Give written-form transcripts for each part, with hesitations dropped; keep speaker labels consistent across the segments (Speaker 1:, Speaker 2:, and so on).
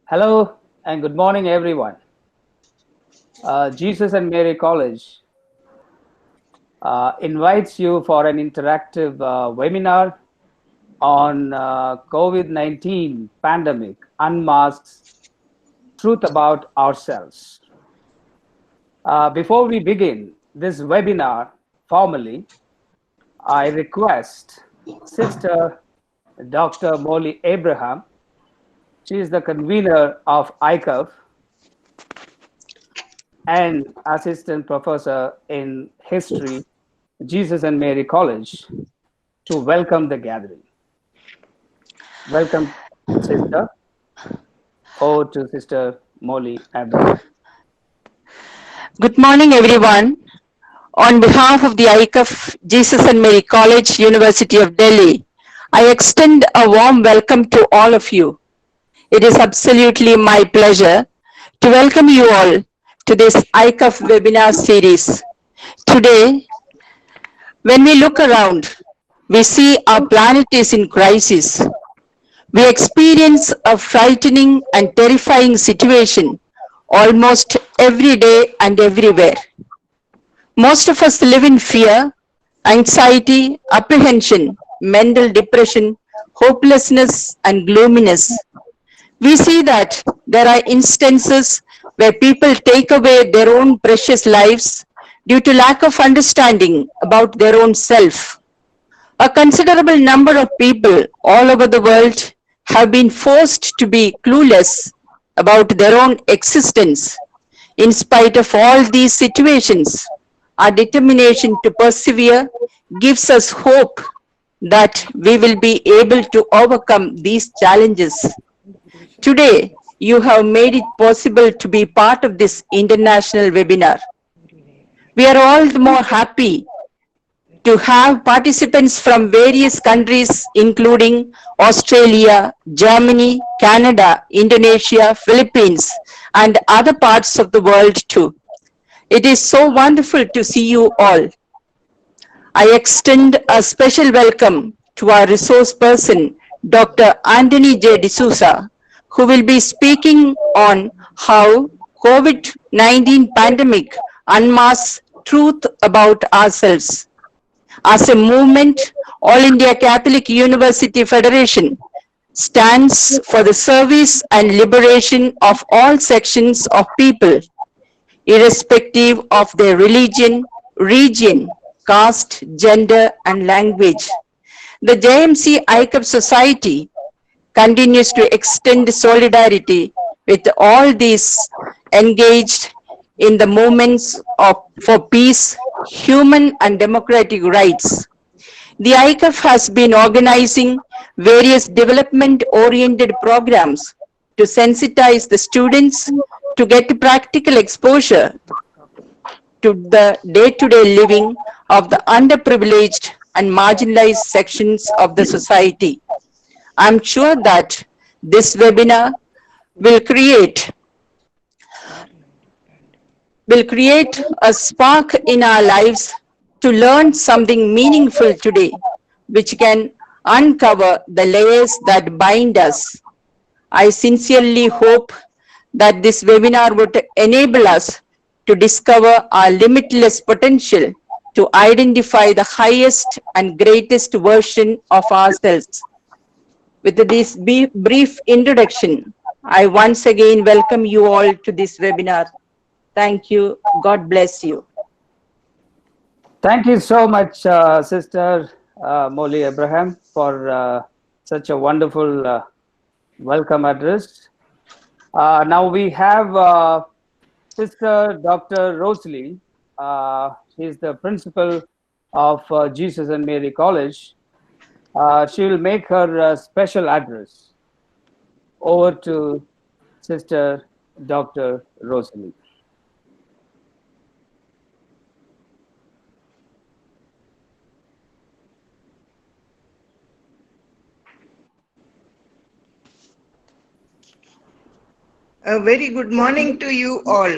Speaker 1: Hello and good morning, everyone. Jesus and Mary College invites you for an interactive webinar on COVID-19 pandemic, Unmasks, Truth About Ourselves. Before we begin this webinar formally, I request Sister Dr. Molly Abraham. She is the convener of AICUF and assistant professor in history, Jesus and Mary College, to welcome the gathering. Welcome, sister. Over to Sister Molly Abraham.
Speaker 2: Good morning, everyone. On behalf of the AICUF, Jesus and Mary College, University of Delhi, I extend a warm welcome to all of you. It is absolutely my pleasure to welcome you all to this AICUF webinar series. Today, when we look around, we see our planet is in crisis. We experience a frightening and terrifying situation almost every day and everywhere. Most of us live in fear, anxiety, apprehension, mental depression, hopelessness, and gloominess. We see that there are instances where people take away their own precious lives due to lack of understanding about their own self. A considerable number of people all over the world have been forced to be clueless about their own existence. In spite of all these situations, our determination to persevere gives us hope that we will be able to overcome these challenges. Today, you have made it possible to be part of this international webinar. We are all the more happy to have participants from various countries, including Australia, Germany, Canada, Indonesia, Philippines, and other parts of the world too. It is so wonderful to see you all. I extend a special welcome to our resource person, Dr. Anthony J. D'Souza, who will be speaking on how COVID-19 pandemic unmasks truth about ourselves. As a movement, All India Catholic University Federation stands for the service and liberation of all sections of people, irrespective of their religion, region, caste, gender, and language. The JMC AICUF Society continues to extend solidarity with all these engaged in the movements for peace, human and democratic rights. The AICUF has been organizing various development-oriented programs to sensitize the students to get practical exposure to the day-to-day living of the underprivileged and marginalized sections of the society. I'm sure that this webinar will create a spark in our lives to learn something meaningful today, which can uncover the layers that bind us. I sincerely hope that this webinar would enable us to discover our limitless potential to identify the highest and greatest version of ourselves. With this brief introduction, I once again welcome you all to this webinar. Thank you. God bless you.
Speaker 1: Thank you so much, Sister Molly Abraham, for such a wonderful welcome address. Now we have Sister Dr. Rosalie. She is the principal of Jesus and Mary College. She will make her special address. Over to Sister Dr. Rosalie.
Speaker 3: A very good morning to you all,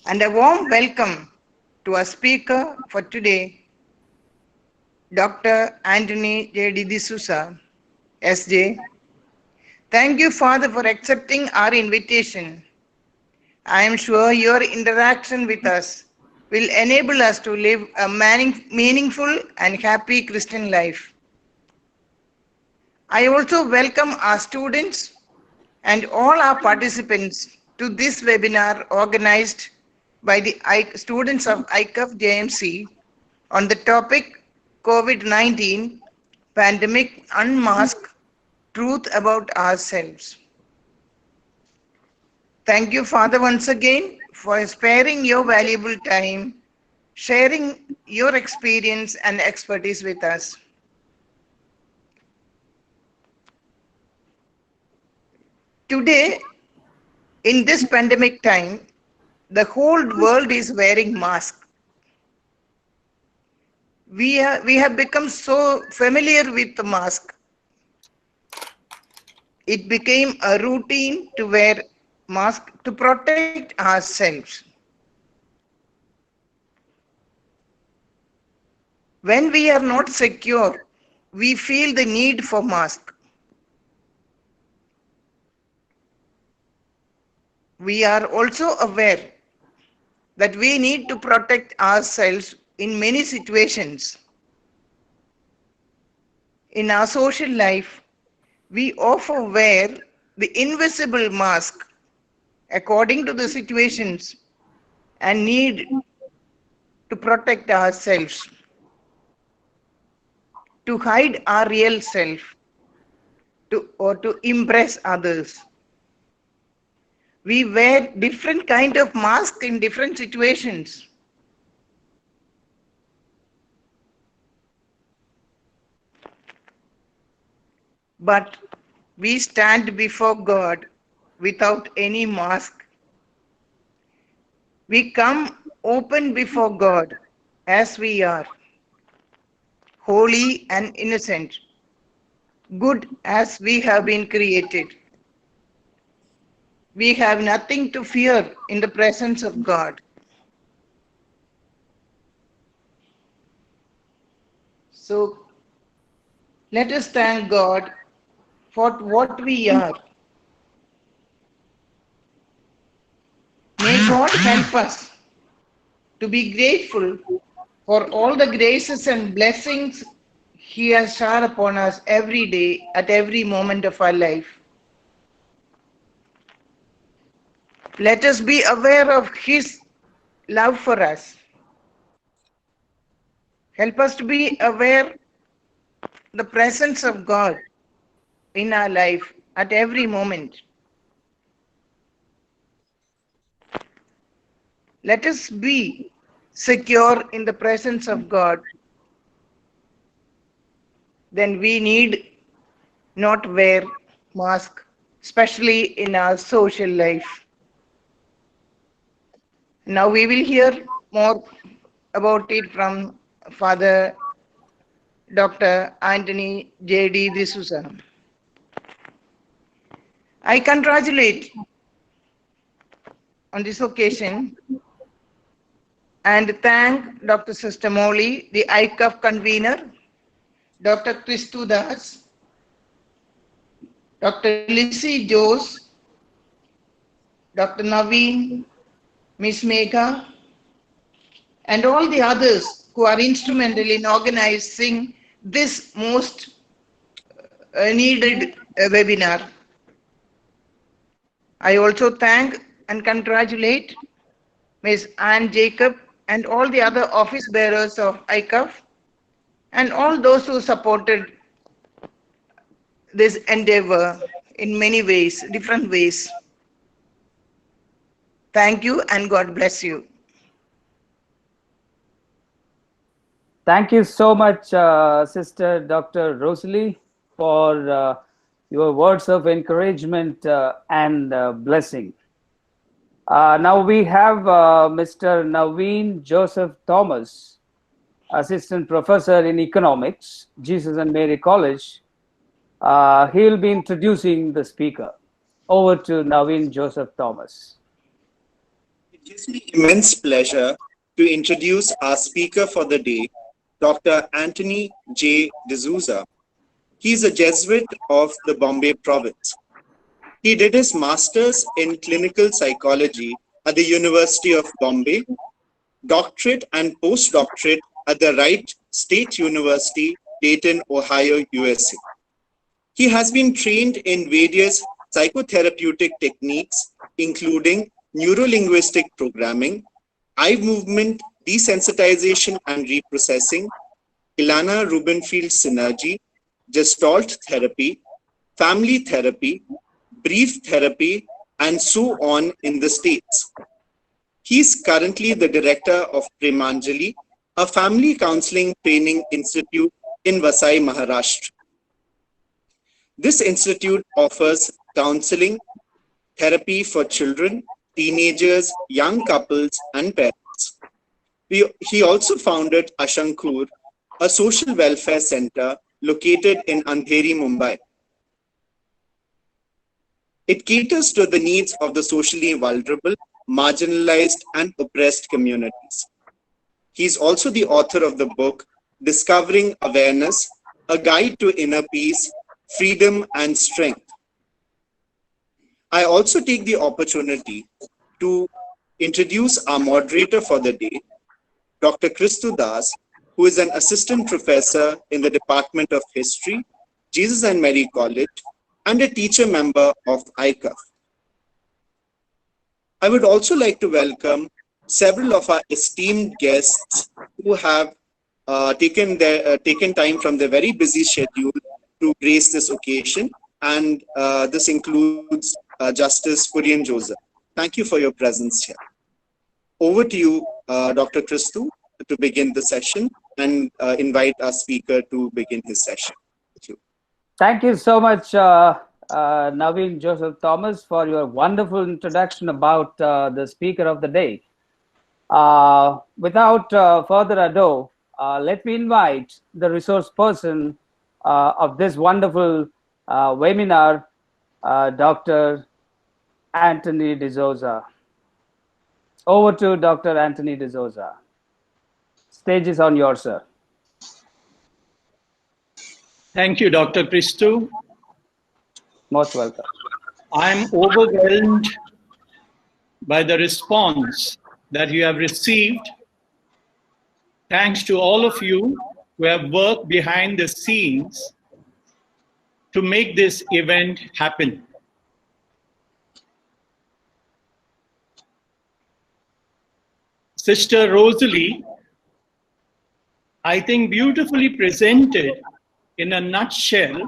Speaker 3: and a warm welcome to our speaker for today, Dr. Anthony J. D'Souza, SJ, Thank you, Father, for accepting our invitation. I am sure your interaction with us will enable us to live a meaningful and happy Christian life. I also welcome our students and all our participants to this webinar organized by the students of AICUF JMC on the topic COVID-19 Pandemic Unmasked Truth About Ourselves. Thank you, Father, once again for sparing your valuable time, sharing your experience and expertise with us. Today, in this pandemic time, the whole world is wearing masks. We have become so familiar with the mask. It became a routine to wear mask to protect ourselves. When we are not secure, we feel the need for mask. We are also aware that we need to protect ourselves in many situations. In our social life, we often wear the invisible mask according to the situations and need to protect ourselves, to hide our real self, or to impress others. We wear different kind of masks in different situations. But we stand before God without any mask. We come open before God as we are, holy and innocent, good as we have been created. We have nothing to fear in the presence of God. So let us thank God for what we are. May God help us to be grateful for all the graces and blessings He has showered upon us every day, at every moment of our life. Let us be aware of His love for us. Help us to be aware the presence of God in our life at every moment. Let us be secure in the presence of God. Then we need not wear mask, especially in our social life. Now we will hear more about it from Father Dr. Anthony J.D. D'Souza. I congratulate on this occasion and thank Dr. Sister Molly, the AICUF convener, Dr. Christu Das, Dr. Lissy Jose, Dr. Naveen, Ms. Megha, and all the others who are instrumental in organizing this most needed webinar. I also thank and congratulate Ms. Anne Jacob and all the other office bearers of AICUF and all those who supported this endeavor in many ways, different ways. Thank you and God bless you.
Speaker 1: Thank you so much, Sister Dr. Rosalie, for your words of encouragement and blessing. Now we have Mr. Naveen Joseph Thomas, Assistant Professor in Economics, Jesus and Mary College. He will be introducing the speaker. Over to Naveen Joseph Thomas.
Speaker 4: It gives me immense pleasure to introduce our speaker for the day, Dr. Anthony J. D'Souza. He is a Jesuit of the Bombay province. He did his master's in clinical psychology at the University of Bombay, doctorate and post-doctorate at the Wright State University, Dayton, Ohio, USA. He has been trained in various psychotherapeutic techniques, including neuro-linguistic programming, eye movement desensitization and reprocessing, Ilana Rubenfeld Synergy, Gestalt Therapy, family therapy, brief therapy, and so on in the States. He is currently the Director of Premanjali, a family counseling training institute in Vasai, Maharashtra. This institute offers counseling, therapy for children, teenagers, young couples, and parents. He also founded Ashankur, a social welfare center located in Andheri, Mumbai. It caters to the needs of the socially vulnerable, marginalized, and oppressed communities. He is also the author of the book, Discovering Awareness, A Guide to Inner Peace, Freedom, and Strength. I also take the opportunity to introduce our moderator for the day, Dr. Christu Das, who is an assistant professor in the Department of History, Jesus and Mary College, and a teacher member of AICUF. I would also like to welcome several of our esteemed guests who have taken time from their very busy schedule to grace this occasion, and this includes Justice Kurian Joseph. Thank you for your presence here. Over to you, Dr. Christu, to begin the session and invite our speaker to begin his session. Thank you.
Speaker 1: Thank you so much, Naveen Joseph Thomas, for your wonderful introduction about the speaker of the day. Without further ado, let me invite the resource person of this wonderful webinar, Dr. Anthony D'Souza. Over to Dr. Anthony D'Souza. Stage is on yours, sir.
Speaker 5: Thank you, Dr. Christu.
Speaker 1: Most welcome.
Speaker 5: I'm overwhelmed by the response that you have received. Thanks to all of you who have worked behind the scenes to make this event happen. Sister Rosalie, I think, beautifully presented in a nutshell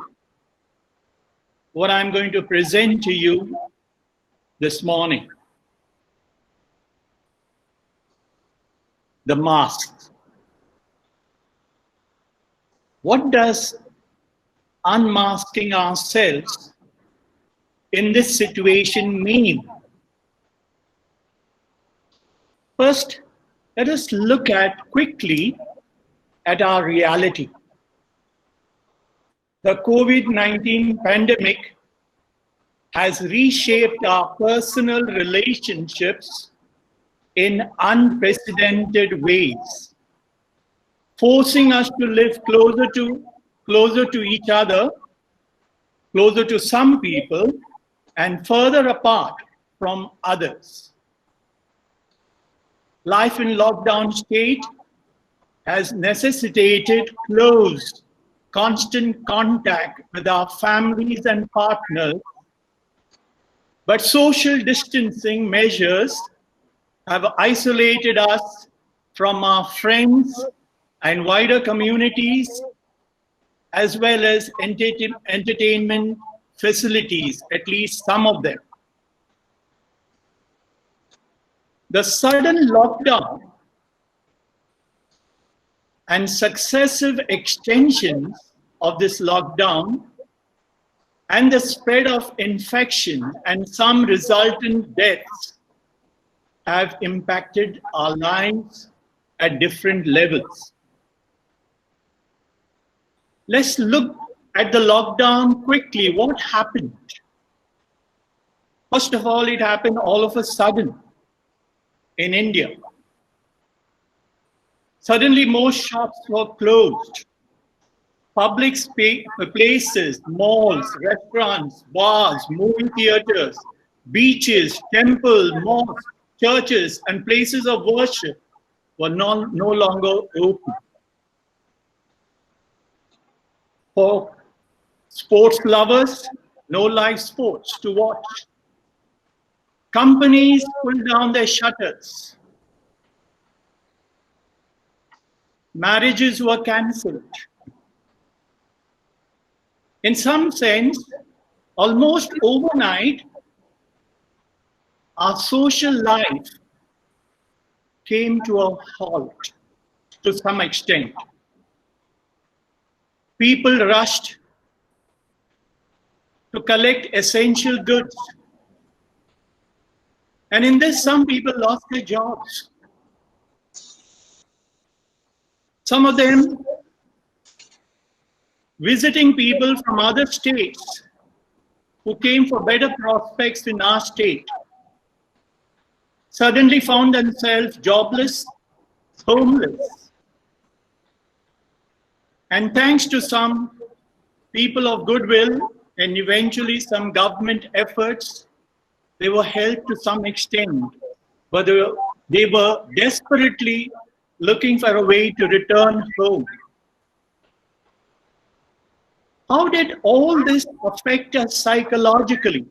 Speaker 5: what I'm going to present to you this morning. The masks. What does unmasking ourselves in this situation mean? First, let us look quickly at our reality. The COVID-19 pandemic has reshaped our personal relationships in unprecedented ways, forcing us to live closer to each other, closer to some people, and further apart from others. Life in lockdown state has necessitated close, constant contact with our families and partners, but social distancing measures have isolated us from our friends and wider communities, as well as entertainment facilities, at least some of them. The sudden lockdown and successive extensions of this lockdown and the spread of infection and some resultant deaths have impacted our lives at different levels. Let's look at the lockdown quickly. What happened? First of all, it happened all of a sudden in India. Suddenly, most shops were closed. public places, malls, restaurants, bars, movie theaters, beaches, temples, mosques, churches, and places of worship were no longer open. For sports lovers, no live sports to watch. Companies pulled down their shutters. Marriages were cancelled. In some sense, almost overnight, our social life came to a halt to some extent. People rushed to collect essential goods. And in this, some people lost their jobs. Some of them visiting people from other states who came for better prospects in our state suddenly found themselves jobless, homeless. And thanks to some people of goodwill and eventually some government efforts, they were helped to some extent, but they were desperately looking for a way to return home. How did all this affect us psychologically?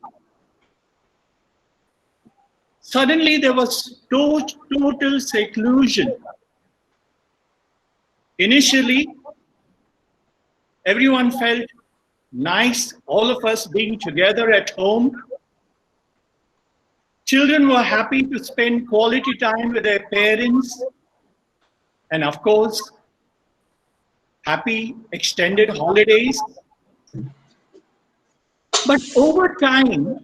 Speaker 5: Suddenly there was total seclusion. Initially, everyone felt nice, all of us being together at home. Children were happy to spend quality time with their parents. And of course, happy extended holidays. But over time,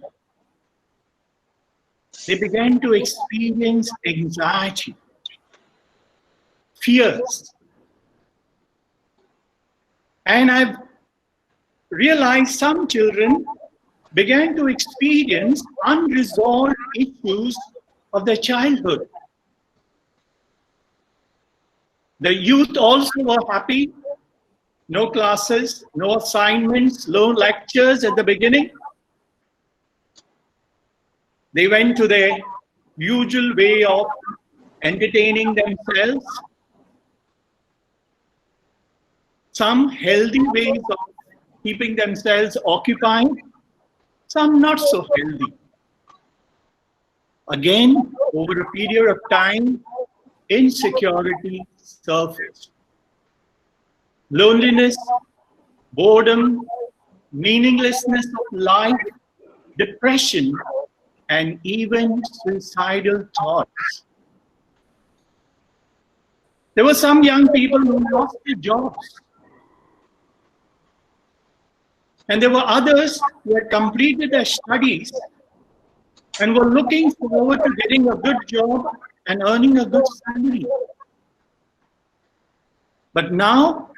Speaker 5: they began to experience anxiety, fears. And I've realized some children began to experience unresolved issues of their childhood. The youth also were happy. No classes, no assignments, no lectures at the beginning. They went to their usual way of entertaining themselves. Some healthy ways of keeping themselves occupied, some not so healthy. Again, over a period of time, insecurity surfaced. Loneliness, boredom, meaninglessness of life, depression, and even suicidal thoughts. There were some young people who lost their jobs. And there were others who had completed their studies and were looking forward to getting a good job and earning a good salary. But now,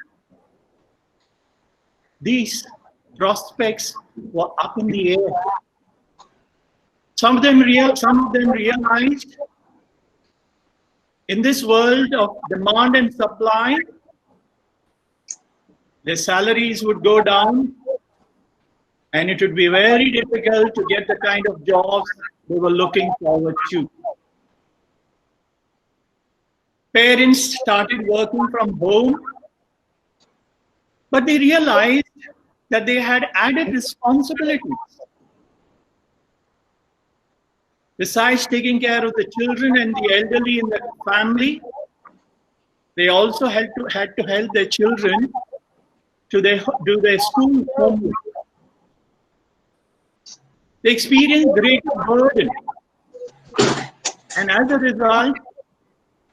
Speaker 5: these prospects were up in the air. Some of them realized in this world of demand and supply, their salaries would go down and it would be very difficult to get the kind of jobs they were looking forward to. Parents started working from home, but they realized that they had added responsibilities. Besides taking care of the children and the elderly in the family, they also had to help their children to do their school homework. They experienced greater burden, and as a result,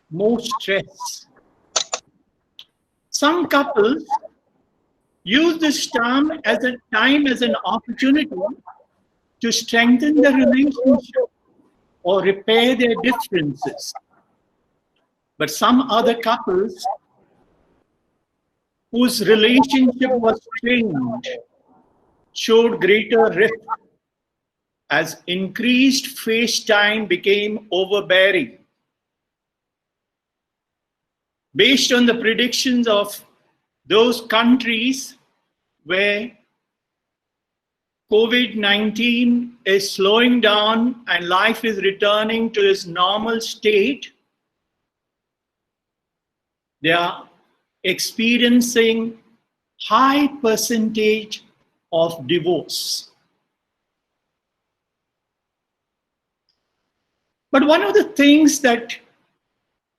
Speaker 5: more stress. Some couples use this time as an opportunity to strengthen the relationship or repair their differences. But some other couples whose relationship was strained showed greater rift as increased face time became overbearing. Based on the predictions of those countries where COVID-19 is slowing down and life is returning to its normal state, they are experiencing high percentage of divorce. But one of the things that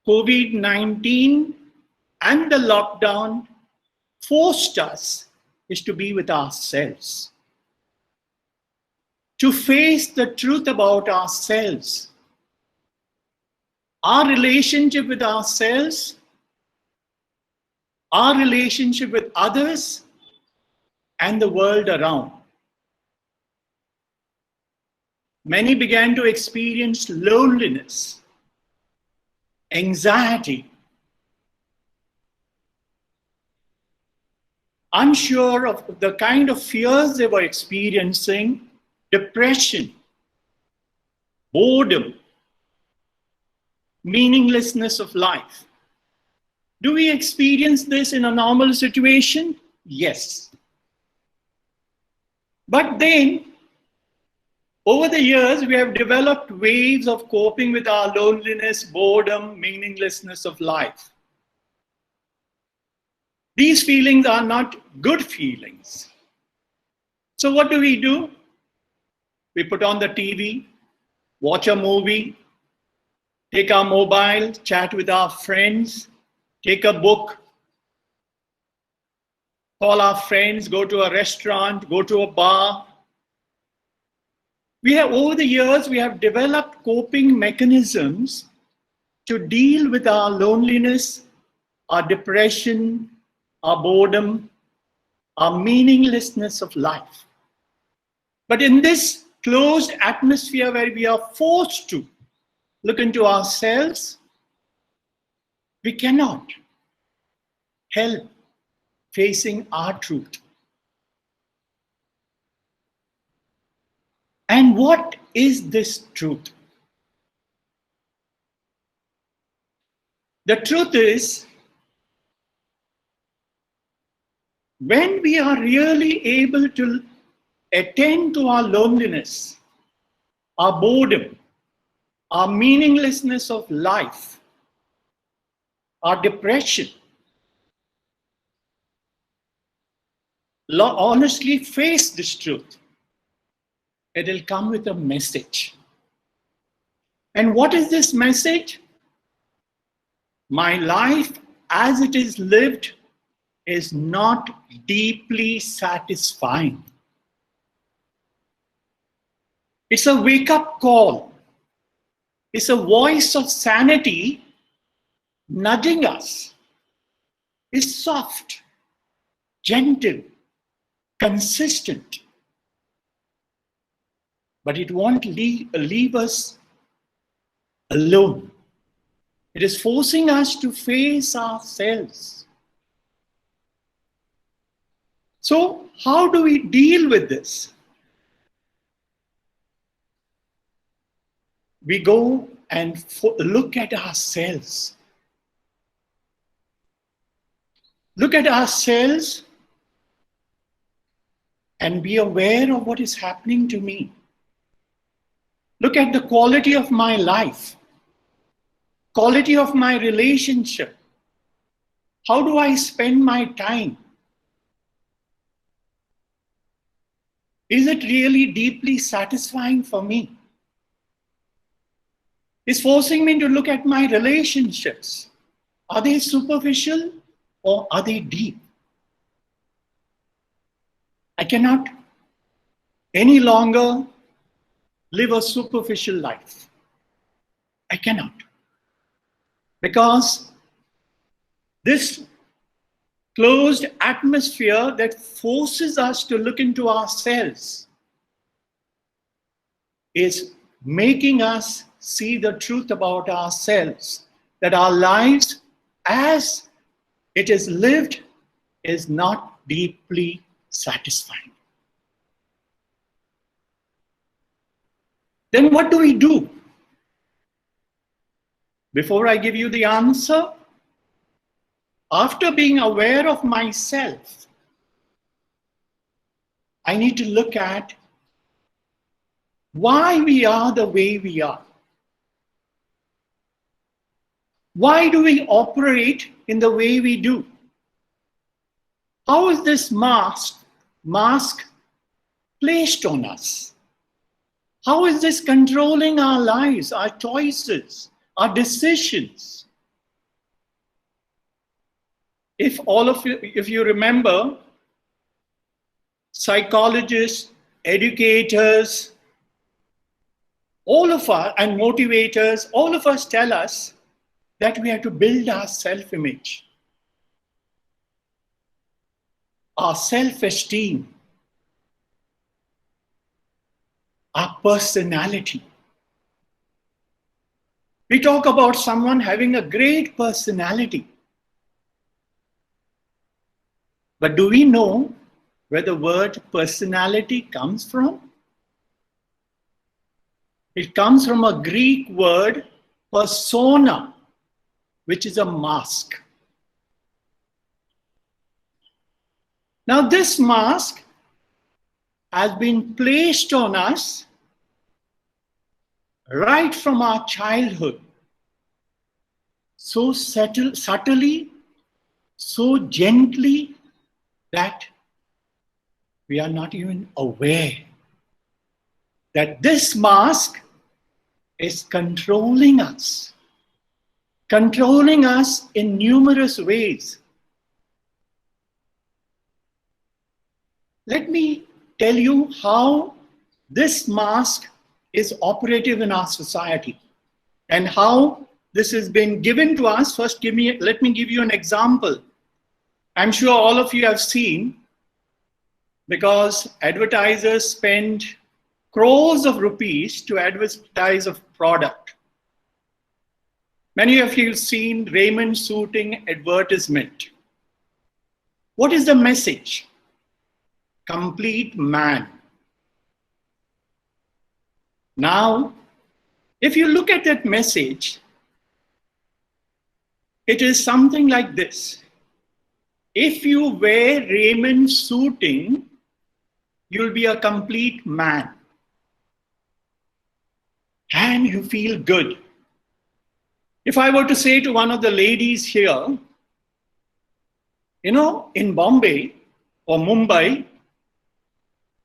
Speaker 5: COVID-19 and the lockdown forced us is to be with ourselves, to face the truth about ourselves, our relationship with ourselves, our relationship with others, and the world around. Many began to experience loneliness, anxiety, unsure of the kind of fears they were experiencing, depression, boredom, meaninglessness of life. Do we experience this in a normal situation? Yes. But then, over the years, we have developed ways of coping with our loneliness, boredom, meaninglessness of life. These feelings are not good feelings. So what do? We put on the TV, watch a movie, take our mobile, chat with our friends, take a book, call our friends, go to a restaurant, go to a bar. Over the years, we have developed coping mechanisms to deal with our loneliness, our depression, our boredom, our meaninglessness of life. But in this closed atmosphere where we are forced to look into ourselves, we cannot help facing our truth. And what is this truth? The truth is, when we are really able to attend to our loneliness, our boredom, our meaninglessness of life, our depression, honestly face this truth, it will come with a message. And what is this message? My life as it is lived is not deeply satisfying. It's a wake-up call. It's a voice of sanity nudging us. It's soft, gentle, consistent. But it won't leave us alone. It is forcing us to face ourselves. So, how do we deal with this? We go and look at ourselves. Look at ourselves and be aware of what is happening to me. Look at the quality of my life, quality of my relationship. How do I spend my time? Is it really deeply satisfying for me? It's forcing me to look at my relationships. Are they superficial or are they deep? I cannot any longer live a superficial life. I cannot. Because this closed atmosphere that forces us to look into ourselves is making us see the truth about ourselves, that our lives as it is lived is not deeply satisfying. Then what do we do? Before I give you the answer, after being aware of myself, I need to look at why we are the way we are. Why do we operate in the way we do? How is this mask placed on us? How is this controlling our lives, our choices, our decisions? If you remember, psychologists, educators, all of us, and motivators, all of us tell us that we have to build our self-image, our self-esteem, our personality. We talk about someone having a great personality. But do we know where the word personality comes from? It comes from a Greek word, persona, which is a mask. Now, this mask has been placed on us right from our childhood, so subtly, so gently, that we are not even aware that this mask is controlling us in numerous ways. Let me tell you how this mask is operative in our society and how this has been given to us. First, let me give you an example. I'm sure all of you have seen, because advertisers spend crores of rupees to advertise a product. Many of you have seen Raymond suiting advertisement. What is the message? Complete man. Now, if you look at that message, it is something like this. If you wear Raymond suiting, you'll be a complete man. And you feel good. If I were to say to one of the ladies here, in Bombay or Mumbai,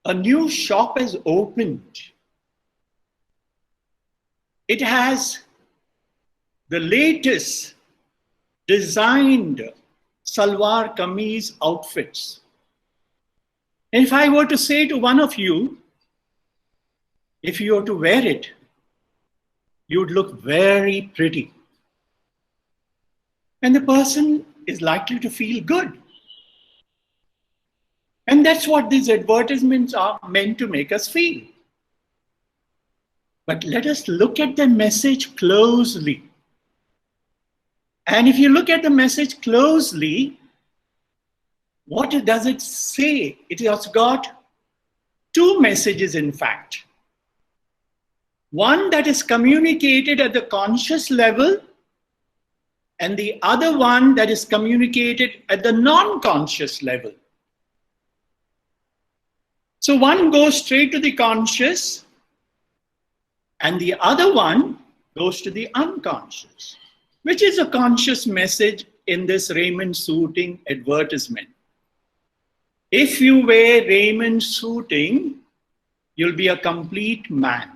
Speaker 5: a new shop has opened. It has the latest designed salwar kameez outfits. And if I were to say to one of you, if you were to wear it, you would look very pretty. And the person is likely to feel good. And that's what these advertisements are meant to make us feel. But let us look at the message closely. And if you look at the message closely, what does it say? It has got two messages, in fact. One that is communicated at the conscious level, and the other one that is communicated at the non-conscious level. So one goes straight to the conscious, and the other one goes to the unconscious, which is a conscious message in this Raymond suiting advertisement. If you wear Raymond suiting, you'll be a complete man.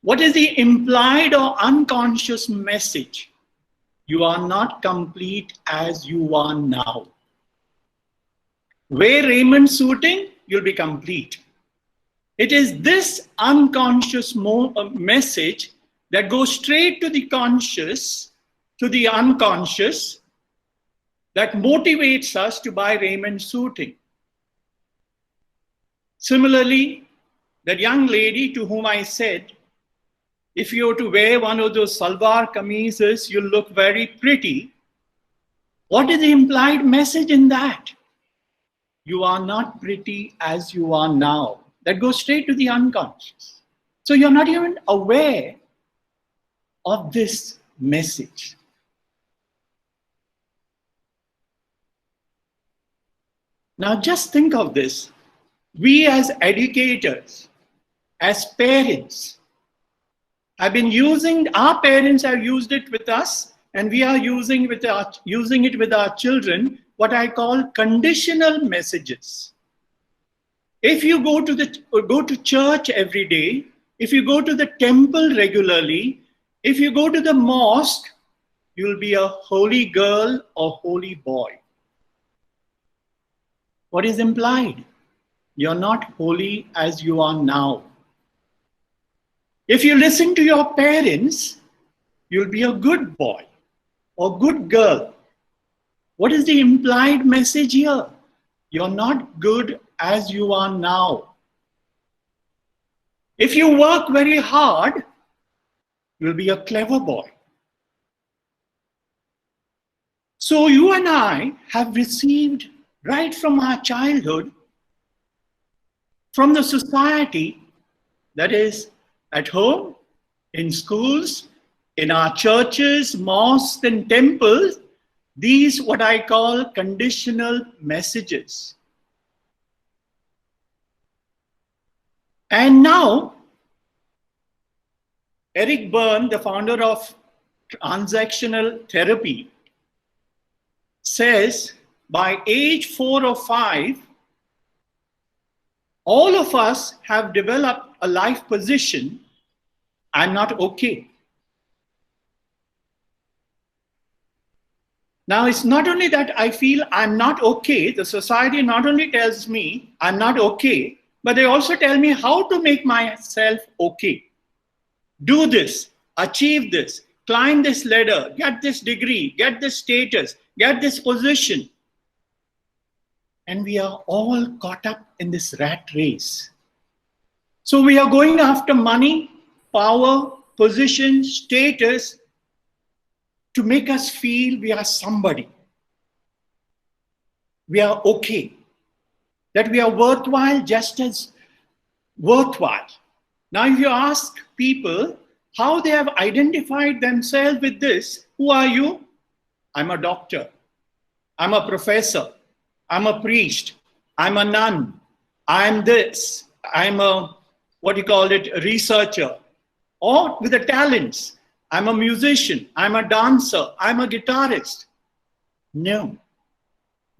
Speaker 5: What is the implied or unconscious message? You are not complete as you are now. Wear Raymond suiting, you'll be complete. It is this unconscious message that goes straight to the conscious, to the unconscious, that motivates us to buy Raymond suiting. Similarly, that young lady to whom I said, if you were to wear one of those salwar kameezes, you'll look very pretty. What is the implied message in that? You are not pretty as you are now. That goes straight to the unconscious. So you're not even aware of this message. Now just think of this. We as educators, as parents, have been using, our parents have used it with us, and we are using it with our children, what I call conditional messages. If you go to church every day, if you go to the temple regularly, if you go to the mosque, you'll be a holy girl or holy boy. What is implied? You're not holy as you are now. If you listen to your parents, you'll be a good boy or good girl. What is the implied message here? You're not good as you are now. If you work very hard, you'll be a clever boy. So you and I have received right from our childhood, from the society, that is at home, in schools, in our churches, mosques and temples, these what I call conditional messages. And now, Eric Berne, the founder of transactional therapy, says by age 4 or 5, all of us have developed a life position, I'm not okay. Now, it's not only that I feel I'm not okay, the society not only tells me I'm not okay, but they also tell me how to make myself okay. Do this, achieve this, climb this ladder, get this degree, get this status, get this position. And we are all caught up in this rat race. So we are going after money, power, position, status to make us feel we are somebody. We are okay. That we are worthwhile just as worthwhile. Now, if you ask people how they have identified themselves with this, who are you? I'm a doctor. I'm a professor. I'm a priest. I'm a nun. I'm this. I'm a, what do you call it, a researcher. Or with the talents. I'm a musician. I'm a dancer. I'm a guitarist. No.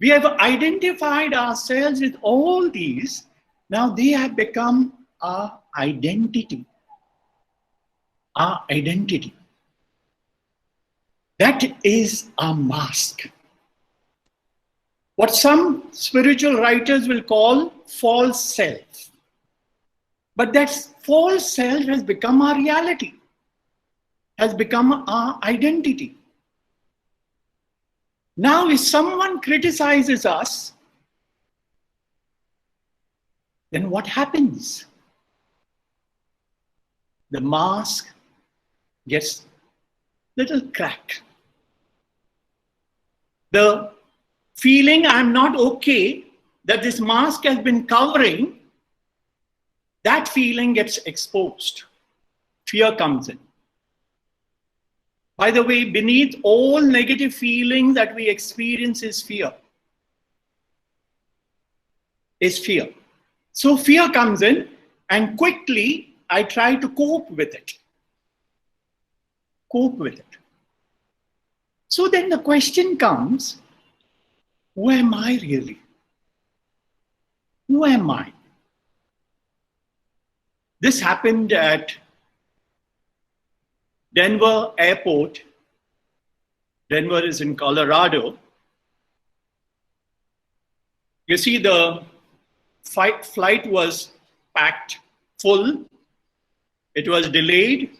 Speaker 5: We have identified ourselves with all these. Now they have become our identity. Our identity. That is our mask. What some spiritual writers will call false self. But that false self has become our reality, has become our identity. Now, if someone criticizes us, then what happens? The mask gets little cracked. The feeling I'm not okay, that this mask has been covering, that feeling gets exposed. Fear comes in. By the way, beneath all negative feelings that we experience is fear. Is fear. So fear comes in, and quickly I try to cope with it. Cope with it. So then the question comes, who am I really? Who am I? This happened at Denver Airport. Denver is in Colorado. You see, the flight was packed full. It was delayed.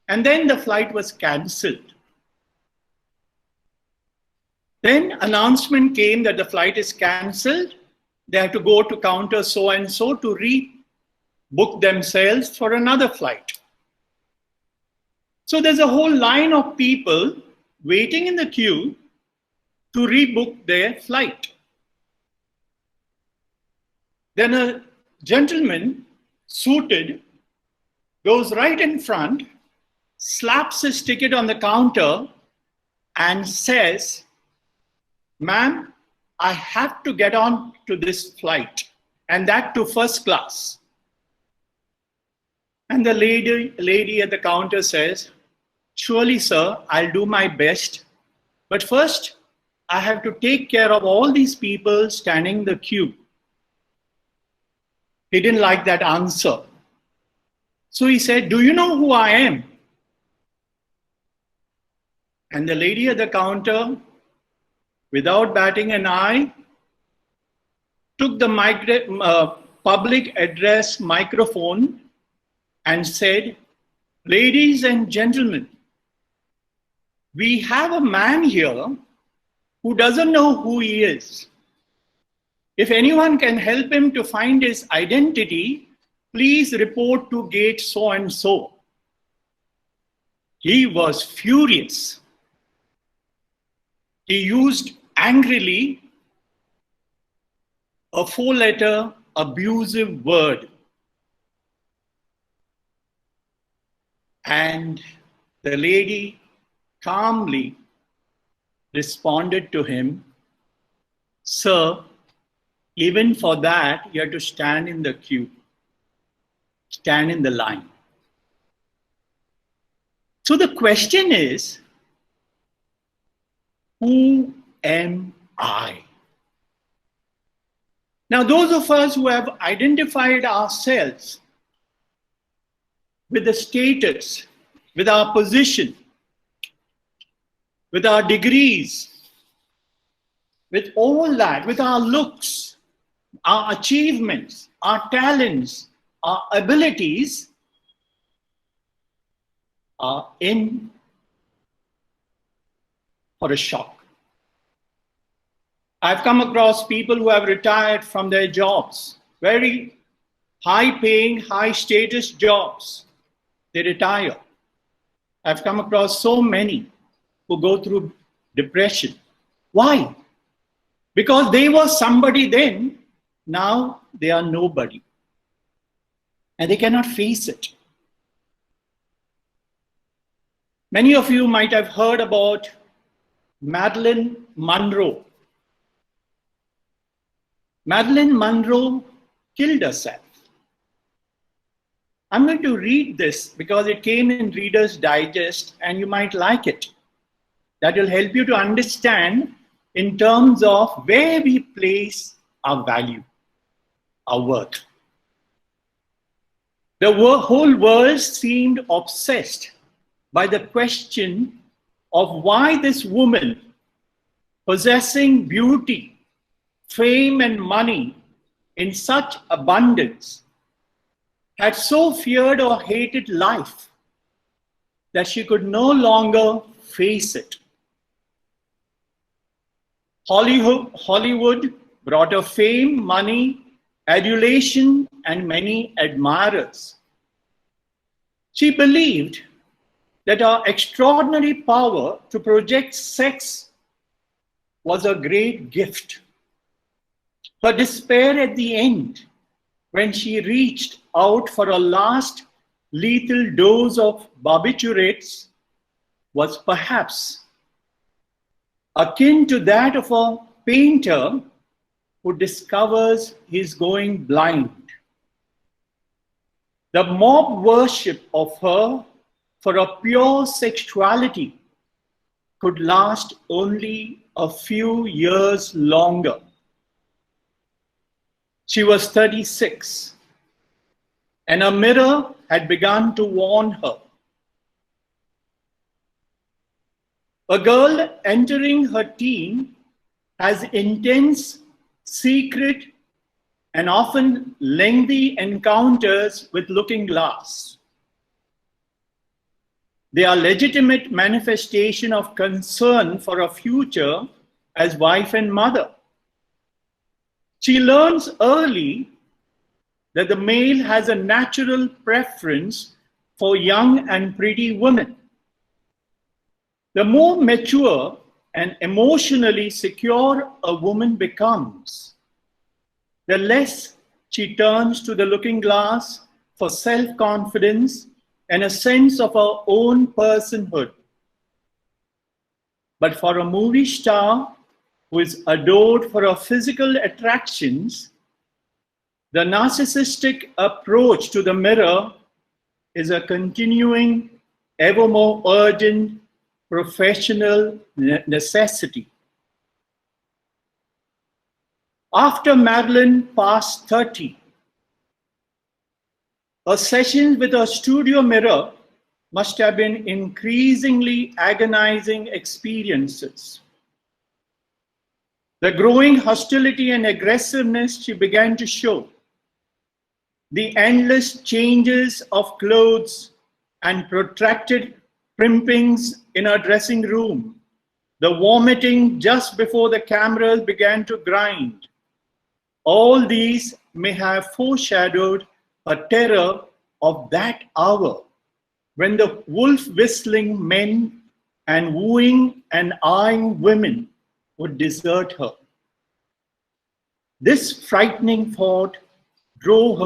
Speaker 5: And then the flight was cancelled. Then announcement came that the flight is cancelled. They have to go to counter so-and-so to rebook themselves for another flight. So there's a whole line of people waiting in the queue to rebook their flight. Then a gentleman, suited, goes right in front, slaps his ticket on the counter and says, "Ma'am, I have to get on to this flight, and that to first class. And the lady at the counter says, surely, sir, I'll do my best. But first, I have to take care of all these people standing in the queue. He didn't like that answer. So he said, do you know who I am? And the lady at the counter, without batting an eye, took the public address microphone and said, ladies and gentlemen, we have a man here who doesn't know who he is. If anyone can help him to find his identity, please report to gate so and so. He was furious. He used angrily a 4-letter abusive word. And the lady calmly responded to him, sir, even for that, you have to stand in the queue, stand in the line. So the question is, who am I? Now, those of us who have identified ourselves with the status, with our position, with our degrees, with all that, with our looks, our achievements, our talents, our abilities, are in for a shock. I've come across people who have retired from their jobs, very high-paying, high-status jobs. They retire. I've come across so many who go through depression. Why? Because they were somebody then, now they are nobody. And they cannot face it. Many of you might have heard about Marilyn Monroe. Marilyn Monroe killed herself. I'm going to read this because it came in Reader's Digest and you might like it. That will help you to understand in terms of where we place our value, our worth. The whole world seemed obsessed by the question of why this woman, possessing beauty, fame, and money in such abundance, had so feared or hated life that she could no longer face it. Hollywood brought her fame, money, adulation, and many admirers. She believed that her extraordinary power to project sex was a great gift. Her despair at the end, when she reached out for a last lethal dose of barbiturates, was perhaps akin to that of a painter who discovers he's going blind. The mob worship of her for a pure sexuality could last only a few years longer. She was 36, and a mirror had begun to warn her. A girl entering her teen has intense, secret, and often lengthy encounters with looking glass. They are legitimate manifestation of concern for her future as wife and mother. She learns early that the male has a natural preference for young and pretty women. The more mature and emotionally secure a woman becomes, the less she turns to the looking glass for self-confidence and a sense of her own personhood. But for a movie star who is adored for her physical attractions, the narcissistic approach to the mirror is a continuing, ever more urgent professional necessity. After Marilyn passed 30, her sessions with her studio mirror must have been increasingly agonizing experiences. The growing hostility and aggressiveness she began to show, the endless changes of clothes and protracted primpings in her dressing room, the vomiting just before the cameras began to grind, all these may have foreshadowed a terror of that hour when the wolf-whistling men and wooing and eyeing women would desert her. This frightening thought drove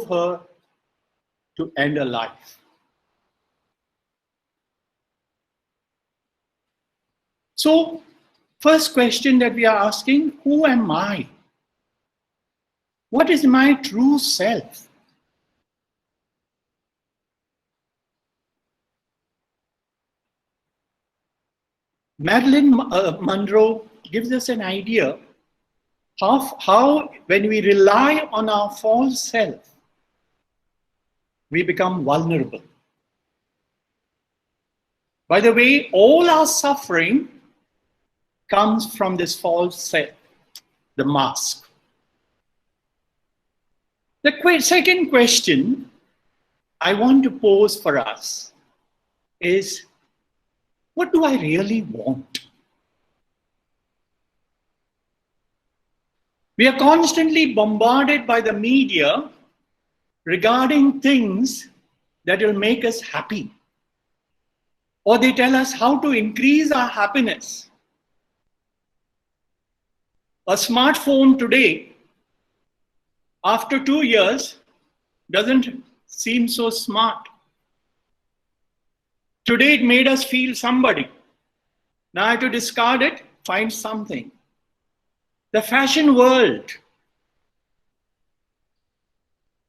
Speaker 5: her to end her life. So, first question that we are asking, who am I? What is my true self? Marilyn Monroe gives us an idea of how when we rely on our false self, we become vulnerable. By the way, all our suffering comes from this false self, the mask. The second question I want to pose for us is, what do I really want? We are constantly bombarded by the media regarding things that will make us happy. Or they tell us how to increase our happiness. A smartphone today, after 2 years, doesn't seem so smart. Today it made us feel somebody. Now I have to discard it, find something. The fashion world.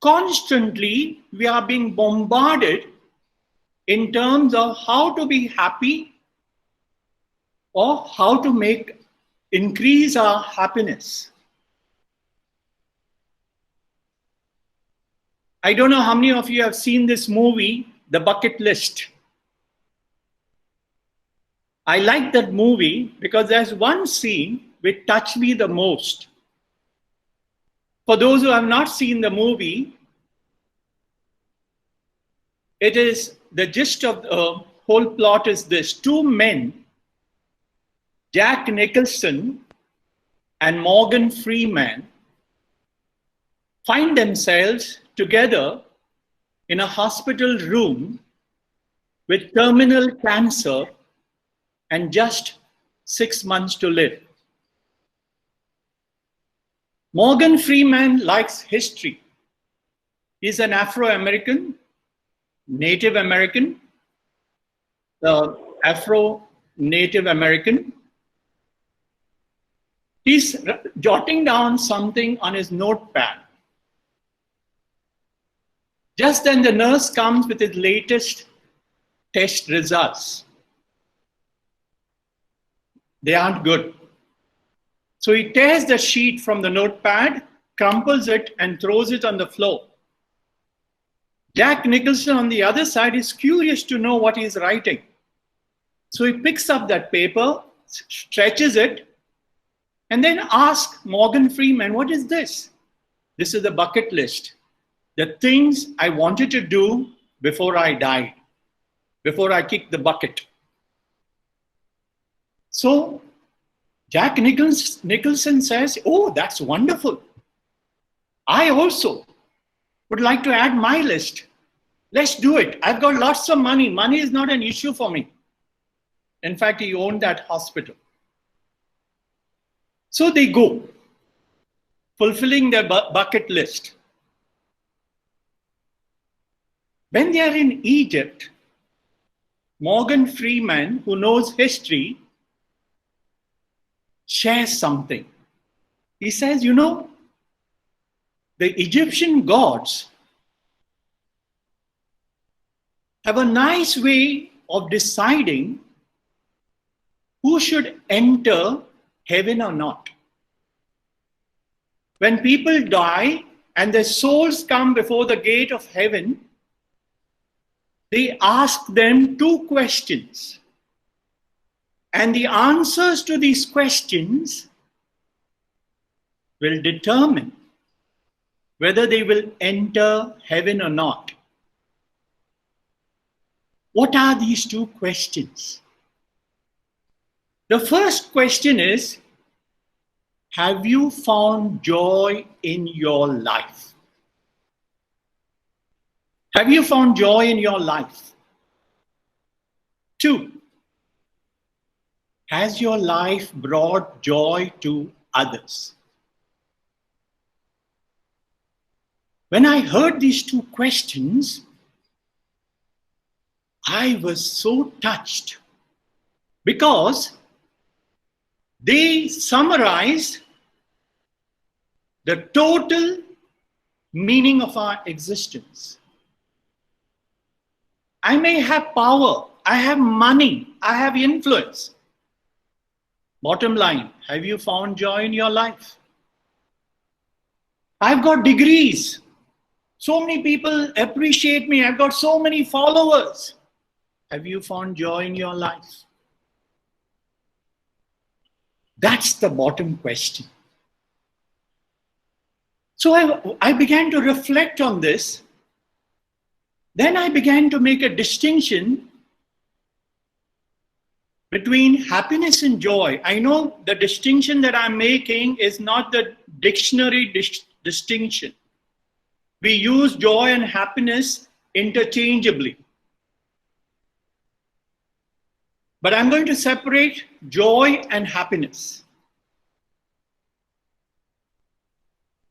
Speaker 5: Constantly we are being bombarded in terms of how to be happy or how to increase our happiness. I don't know how many of you have seen this movie, The Bucket List. I like that movie because there's one scene which touched me the most. For those who have not seen the movie, it is the gist of the whole plot is this: two men, Jack Nicholson and Morgan Freeman, find themselves together in a hospital room with terminal cancer and just 6 months to live. Morgan Freeman likes history. He's an Afro-American, Native American, Afro-Native American. He's jotting down something on his notepad. Just then the nurse comes with his latest test results. They aren't good. So he tears the sheet from the notepad, crumples it, and throws it on the floor. Jack Nicholson on the other side is curious to know what he's writing. So he picks up that paper, stretches it, and then asks Morgan Freeman, what is this? This is the bucket list. The things I wanted to do before I died, before I kicked the bucket. So Jack Nicholson says, oh, that's wonderful. I also would like to add my list. Let's do it. I've got lots of money. Money is not an issue for me. In fact, he owned that hospital. So they go, fulfilling their bucket list. When they are in Egypt, Morgan Freeman, who knows history, shares something. He says, you know, the Egyptian gods have a nice way of deciding who should enter heaven or not. When people die and their souls come before the gate of heaven, they ask them 2 questions. And the answers to these questions will determine whether they will enter heaven or not. What are these 2 questions? The first question is, have you found joy in your life? Have you found joy in your life? 2, has your life brought joy to others? When I heard these 2 questions, I was so touched because they summarize the total meaning of our existence. I may have power, I have money, I have influence. Bottom line, have you found joy in your life? I've got degrees. So many people appreciate me. I've got so many followers. Have you found joy in your life? That's the bottom question. So I began to reflect on this. Then I began to make a distinction between happiness and joy. I know the distinction that I'm making is not the dictionary distinction. We use joy and happiness interchangeably. But I'm going to separate joy and happiness.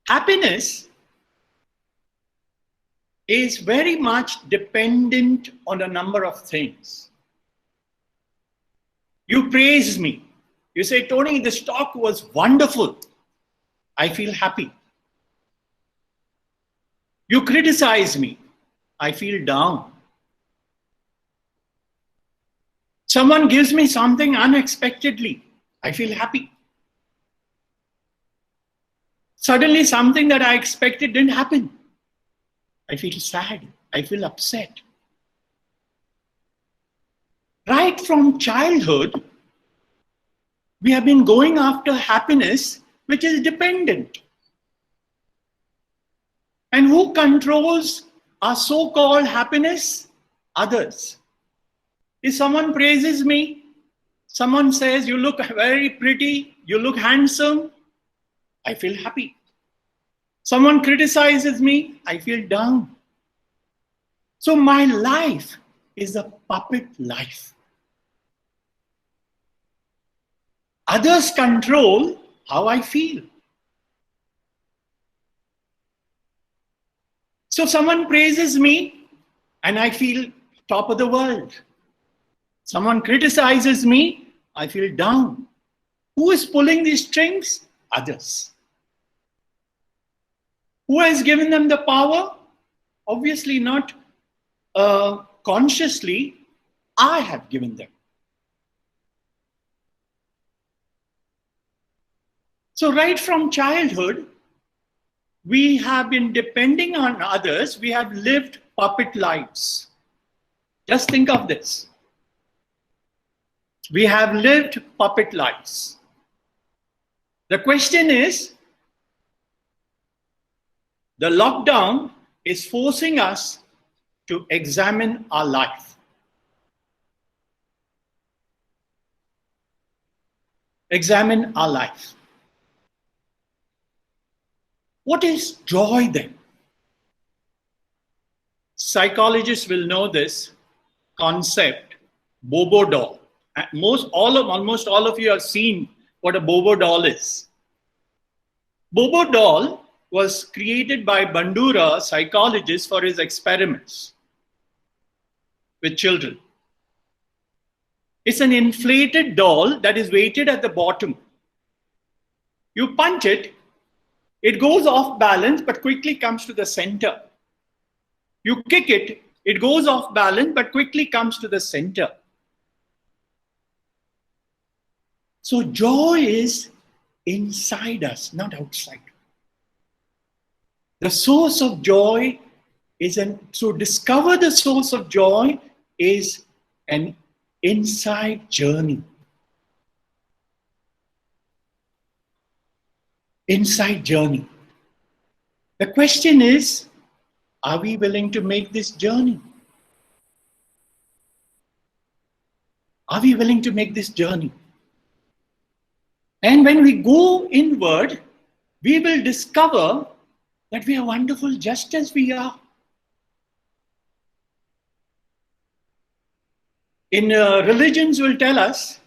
Speaker 5: Happiness is very much dependent on a number of things. You praise me. You say, Tony, this talk was wonderful. I feel happy. You criticize me. I feel down. Someone gives me something unexpectedly. I feel happy. Suddenly something that I expected didn't happen. I feel sad. I feel upset. Right from childhood, we have been going after happiness, which is dependent. And who controls our so-called happiness? Others. If someone praises me, someone says, you look very pretty, you look handsome, I feel happy. Someone criticizes me, I feel down. So my life is a puppet life. Others control how I feel. So someone praises me and I feel top of the world. Someone criticizes me, I feel down. Who is pulling these strings? Others. Who has given them the power? Obviously not consciously. I have given them. So right from childhood, we have been depending on others. We have lived puppet lives. Just think of this. We have lived puppet lives. The question is, the lockdown is forcing us to examine our life. Examine our life. What is joy then? Psychologists will know this concept, Bobo doll. Almost all of you have seen what a Bobo doll is. Bobo doll was created by Bandura, a psychologist, for his experiments with children. It's an inflated doll that is weighted at the bottom. You punch it, it goes off balance but quickly comes to the center. You kick it, it goes off balance but quickly comes to the center. So joy is inside us, not outside. The source of joy to discover the source of joy is an inside journey. Inside journey. The question is, are we willing to make this journey? Are we willing to make this journey? And when we go inward, we will discover that we are wonderful just as we are. In religions will tell us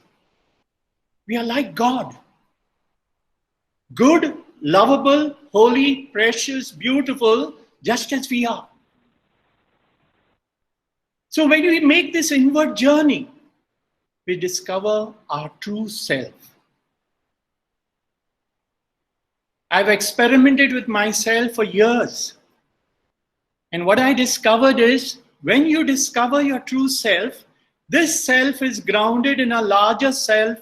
Speaker 5: we are like God. Good, lovable, holy, precious, beautiful, just as we are. So when we make this inward journey, we discover our true self. I've experimented with myself for years. And what I discovered is, when you discover your true self, this self is grounded in a larger self,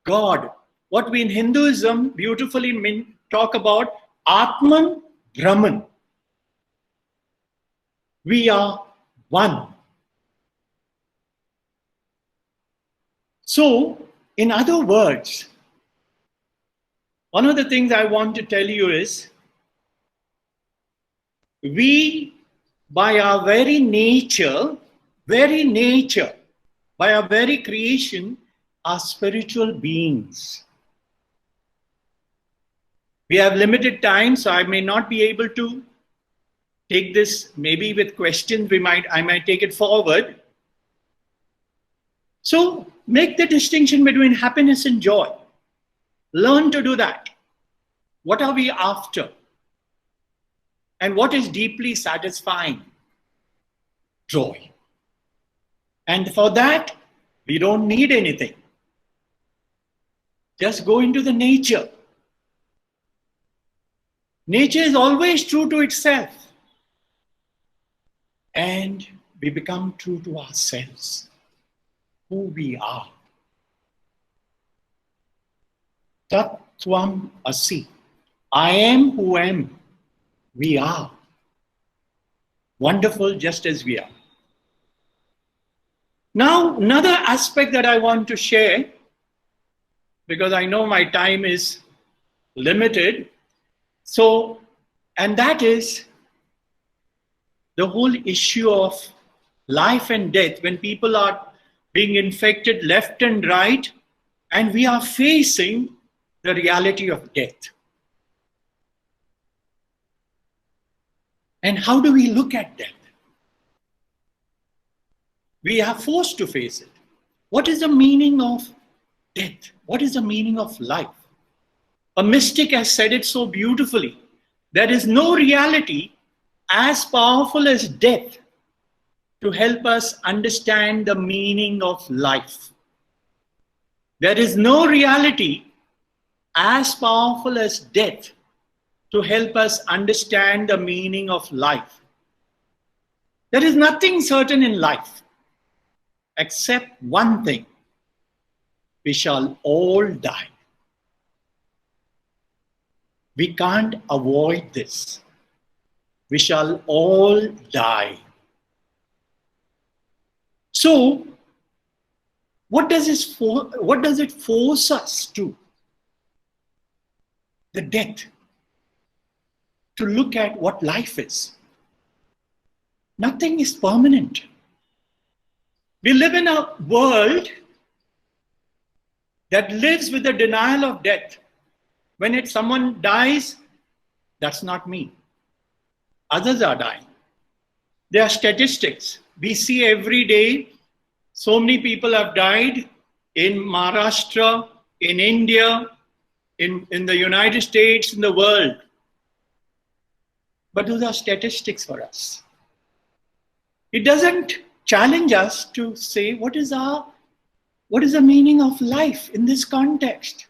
Speaker 5: God. What we in Hinduism beautifully talk about, Atman Brahman. We are one. So, in other words, one of the things I want to tell you is, we, by our very nature, by our very creation, are spiritual beings. We have limited time, so I may not be able to take this. Maybe with questions, I might take it forward. So make the distinction between happiness and joy. Learn to do that. What are we after? And what is deeply satisfying? Joy. And for that, we don't need anything. Just go into the nature. Nature is always true to itself. And we become true to ourselves, who we are. Tat Tvam Asi. I am who am. We are. Wonderful just as we are. Now, another aspect that I want to share, because I know my time is limited. So, and that is the whole issue of life and death, when people are being infected left and right, and we are facing the reality of death. And how do we look at death? We are forced to face it. What is the meaning of death? What is the meaning of life? A mystic has said it so beautifully. There is no reality as powerful as death to help us understand the meaning of life. There is no reality as powerful as death to help us understand the meaning of life. There is nothing certain in life except one thing. We shall all die. We can't avoid this. We shall all die. So, what does it force us to? The death. To look at what life is. Nothing is permanent. We live in a world that lives with the denial of death. When someone dies, that's not me. Others are dying. There are statistics. We see every day so many people have died in Maharashtra, in India, in the United States, in the world. But those are statistics for us. It doesn't challenge us to say, what is the meaning of life in this context?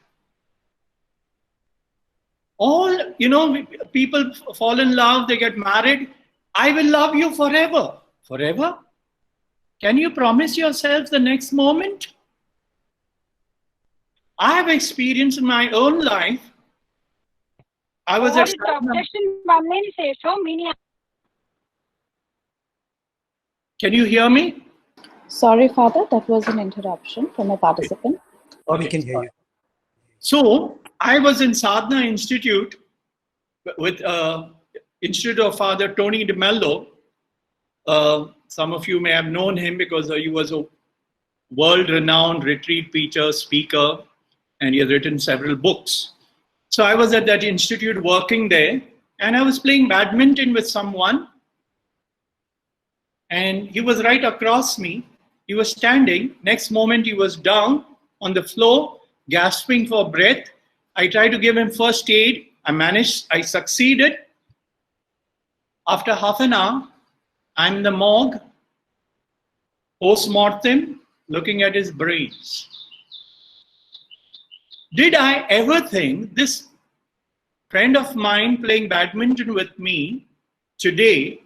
Speaker 5: All, you know, people fall in love, they get married. I will love you forever. Forever? Can you promise yourself the next moment? I have experienced in my own life. I was at Can you hear me?
Speaker 6: Sorry, Father, that was an interruption from a participant.
Speaker 7: We can hear you.
Speaker 5: So I was in Sadhana Institute with Institute of Father Tony de Mello. Some of you may have known him because he was a world-renowned retreat preacher, speaker, and he has written several books. So I was at that institute working there, and I was playing badminton with someone, and he was right across me. He was standing. Next moment, he was down on the floor, gasping for breath. I tried to give him first aid. I succeeded. After half an hour, I'm in the morgue, post-mortem, looking at his brains. Did I ever think this friend of mine playing badminton with me today,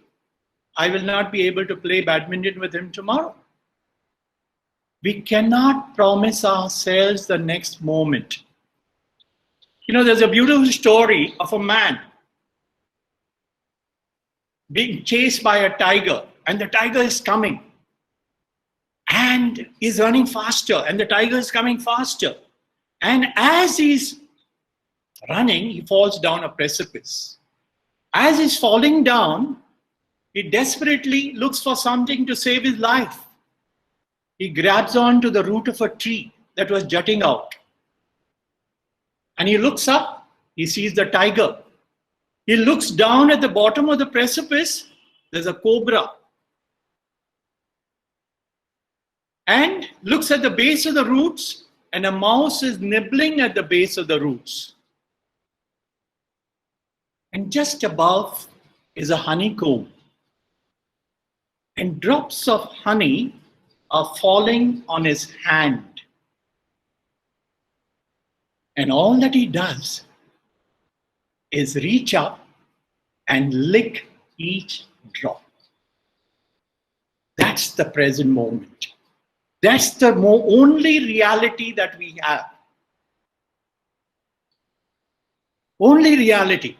Speaker 5: I will not be able to play badminton with him tomorrow? We cannot promise ourselves the next moment. You know, there's a beautiful story of a man being chased by a tiger, and the tiger is coming and is running faster, and the tiger is coming faster. And as he's running, he falls down a precipice. As he's falling down, he desperately looks for something to save his life. He grabs on to the root of a tree that was jutting out. And he looks up, he sees the tiger. He looks down at the bottom of the precipice, there's a cobra. And looks at the base of the roots, and a mouse is nibbling at the base of the roots. And just above is a honeycomb. And drops of honey are falling on his hand. And all that he does is reach up and lick each drop. That's the present moment. That's the only reality that we have. Only reality.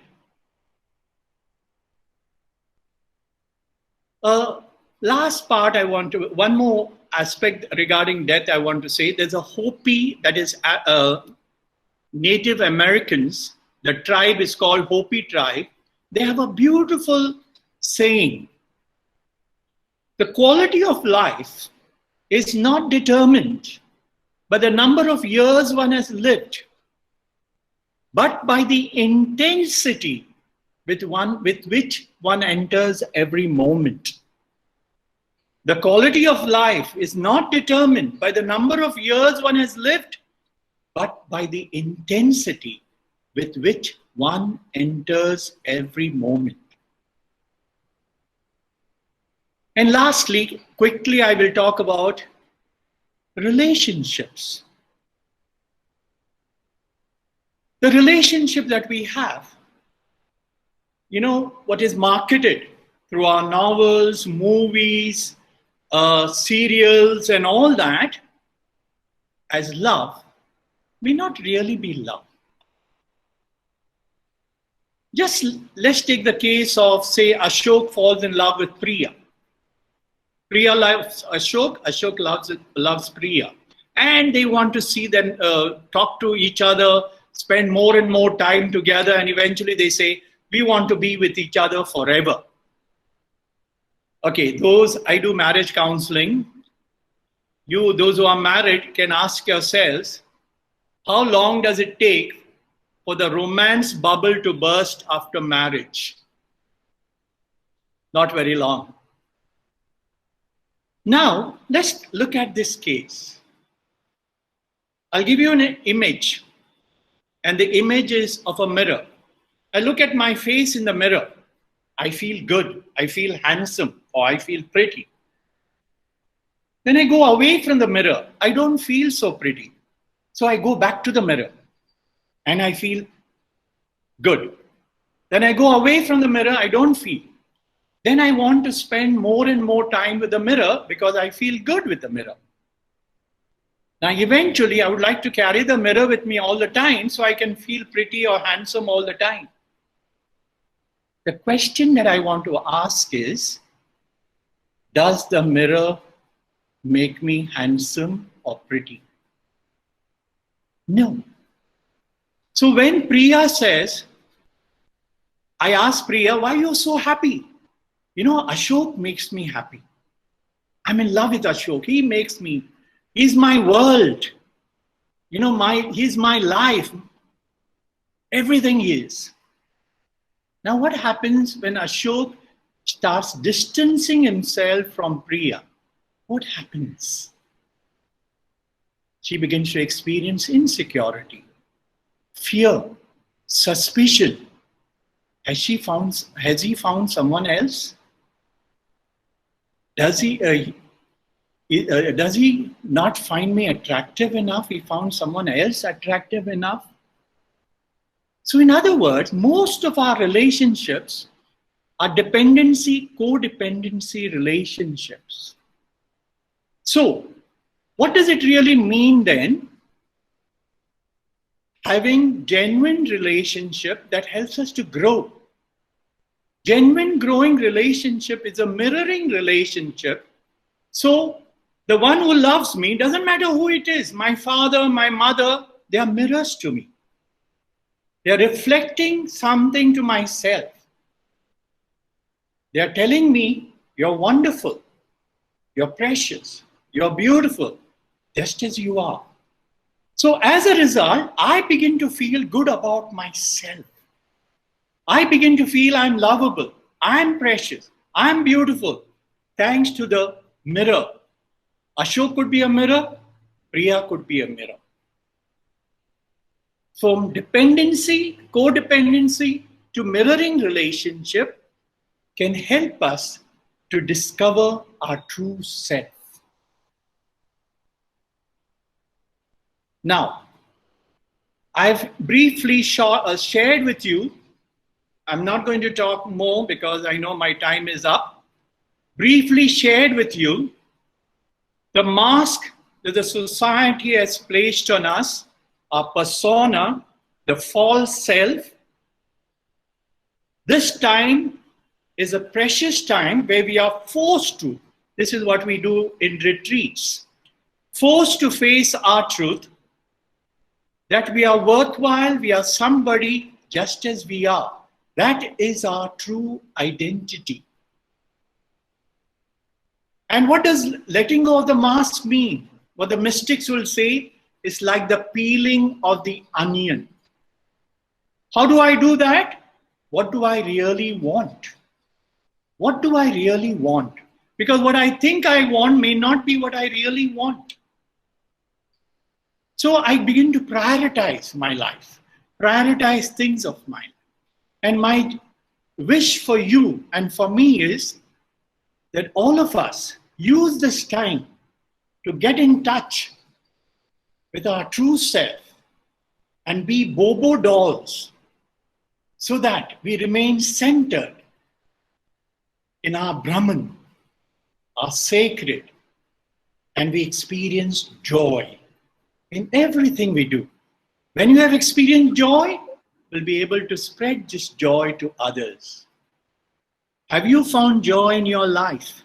Speaker 5: Last part one more aspect regarding death I want to say. There's a Hopi, that is Native Americans. The tribe is called Hopi tribe. They have a beautiful saying. The quality of life is not determined by the number of years one has lived, but by the intensity with which one enters every moment. The quality of life is not determined by the number of years one has lived, but by the intensity with which one enters every moment. And lastly, quickly, I will talk about relationships. The relationship that we have, you know, what is marketed through our novels, movies, serials, and all that as love may not really be love. Just let's take the case of, say, Ashok falls in love with Priya. Priya loves Ashok, Ashok loves Priya. And they want to see them talk to each other, spend more and more time together, and eventually they say, we want to be with each other forever. Okay, I do marriage counseling. Those who are married, can ask yourselves, how long does it take for the romance bubble to burst after marriage? Not very long. Now, let's look at this case. I'll give you an image, and the image is of a mirror. I look at my face in the mirror. I feel good, I feel handsome, or I feel pretty. Then I go away from the mirror. I don't feel so pretty. So I go back to the mirror, and I feel Good. Then I go away from the mirror, I don't feel. Then I want to spend more and more time with the mirror because I feel good with the mirror. Now, eventually, I would like to carry the mirror with me all the time so I can feel pretty or handsome all the time. The question that I want to ask is, does the mirror make me handsome or pretty? No. So when Priya says, I ask Priya, why are you so happy? You know, Ashok makes me happy. I'm in love with Ashok. He makes me, he's my world. You know, he's my life. Everything he is. Now what happens when Ashok starts distancing himself from Priya? What happens? She begins to experience insecurity, fear, suspicion. Has he found someone else? Does he not find me attractive enough? He found someone else attractive enough? So in other words, most of our relationships are codependency relationships. So what does it really mean then? Having genuine relationship that helps us to grow. Genuine growing relationship is a mirroring relationship. So the one who loves me, doesn't matter who it is, my father, my mother, they are mirrors to me. They are reflecting something to myself. They are telling me, you're wonderful, you're precious, you're beautiful, just as you are. So as a result, I begin to feel good about myself. I begin to feel I'm lovable, I'm precious, I'm beautiful, thanks to the mirror. Ashok could be a mirror, Priya could be a mirror. From dependency, codependency to mirroring relationship can help us to discover our true self. Now, I've briefly shared with you, I'm not going to talk more because I know my time is up, briefly shared with you the mask that the society has placed on us, our persona, the false self. This time is a precious time where we are forced to, this is what we do in retreats, forced to face our truth, that we are worthwhile, we are somebody just as we are. That is our true identity. And what does letting go of the mask mean? What the mystics will say is like the peeling of the onion. How do I do that? What do I really want? What do I really want? Because what I think I want may not be what I really want. So I begin to prioritize my life, prioritize things of mine. And my wish for you and for me is that all of us use this time to get in touch with our true self and be Bobo dolls so that we remain centered in our Brahman, our sacred, and we experience joy in everything we do. When you have experienced joy, you'll be able to spread this joy to others. Have you found joy in your life?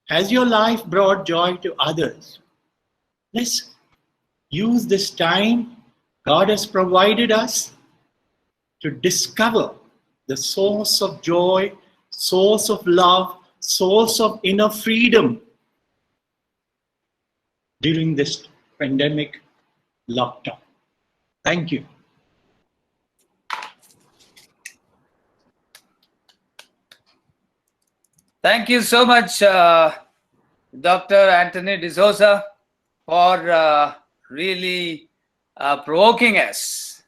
Speaker 5: Has your life brought joy to others? Let's use this time God has provided us to discover the source of joy, source of love, source of inner freedom during this pandemic lockdown. Thank you.
Speaker 1: Thank you so much, Dr. Anthony D'Souza, for really provoking us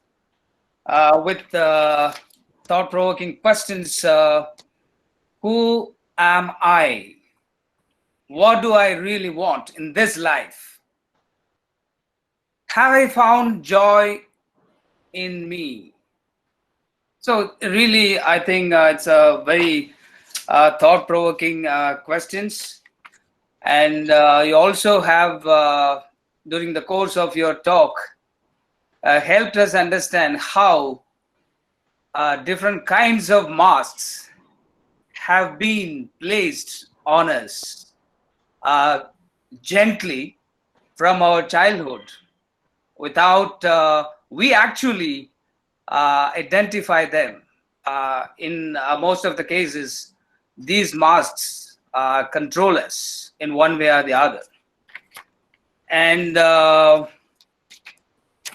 Speaker 1: with thought-provoking questions. Who am I? What do I really want in this life? Have I found joy in me? So really, I think it's a very thought-provoking questions. And you also have, during the course of your talk, helped us understand how different kinds of masks have been placed on us gently from our childhood without we actually identify them. In most of the cases, these masks control us in one way or the other. And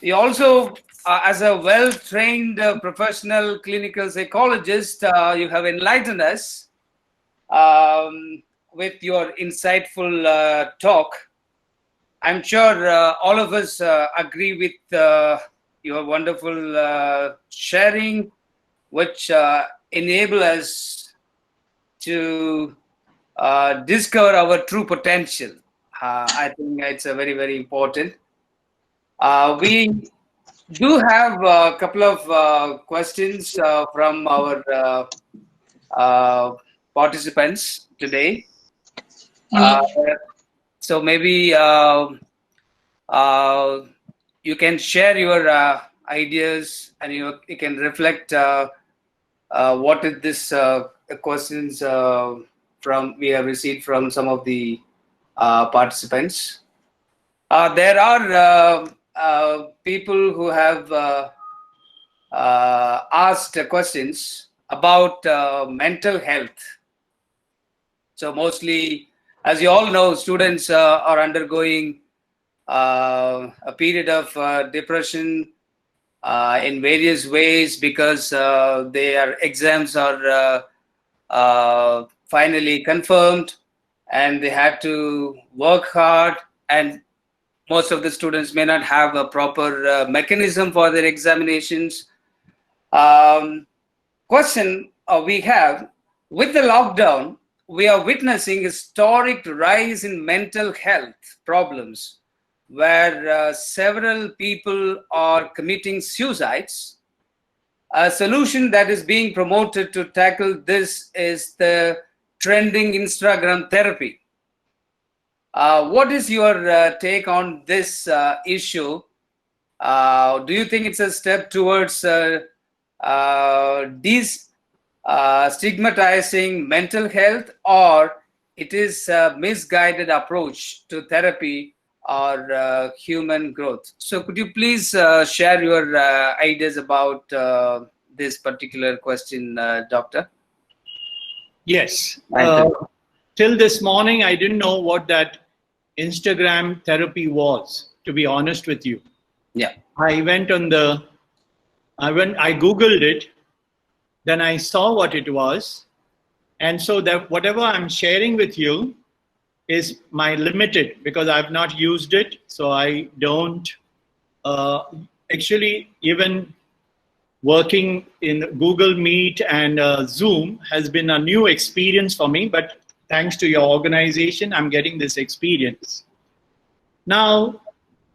Speaker 1: you also, as a well-trained professional clinical psychologist, you have enlightened us with your insightful talk. I'm sure all of us agree with your wonderful sharing, which enable us to discover our true potential. I think it's a very, very important. We do have a couple of questions from our participants today. So maybe you can share your ideas, and you can reflect what is this questions from we have received from some of the participants. There are people who have asked questions about mental health. So mostly, as you all know, students are undergoing a period of depression in various ways because their exams are finally confirmed and they have to work hard, and most of the students may not have a proper mechanism for their examinations. Question we have, with the lockdown, we are witnessing historic rise in mental health problems where several people are committing suicides. A solution that is being promoted to tackle this is the trending Instagram therapy. What is your take on this issue? Do you think it's a step towards stigmatizing mental health, or it is a misguided approach to therapy or human growth? So could you please share your ideas about this particular question, Doctor?
Speaker 5: Yes. Till this morning, I didn't know what that Instagram therapy was, to be honest with you.
Speaker 1: Yeah.
Speaker 5: I went on I Googled it, then I saw what it was. And so that whatever I'm sharing with you is my limited, because I've not used it. So I don't actually, even working in Google Meet and Zoom has been a new experience for me, but thanks to your organization, I'm getting this experience. Now,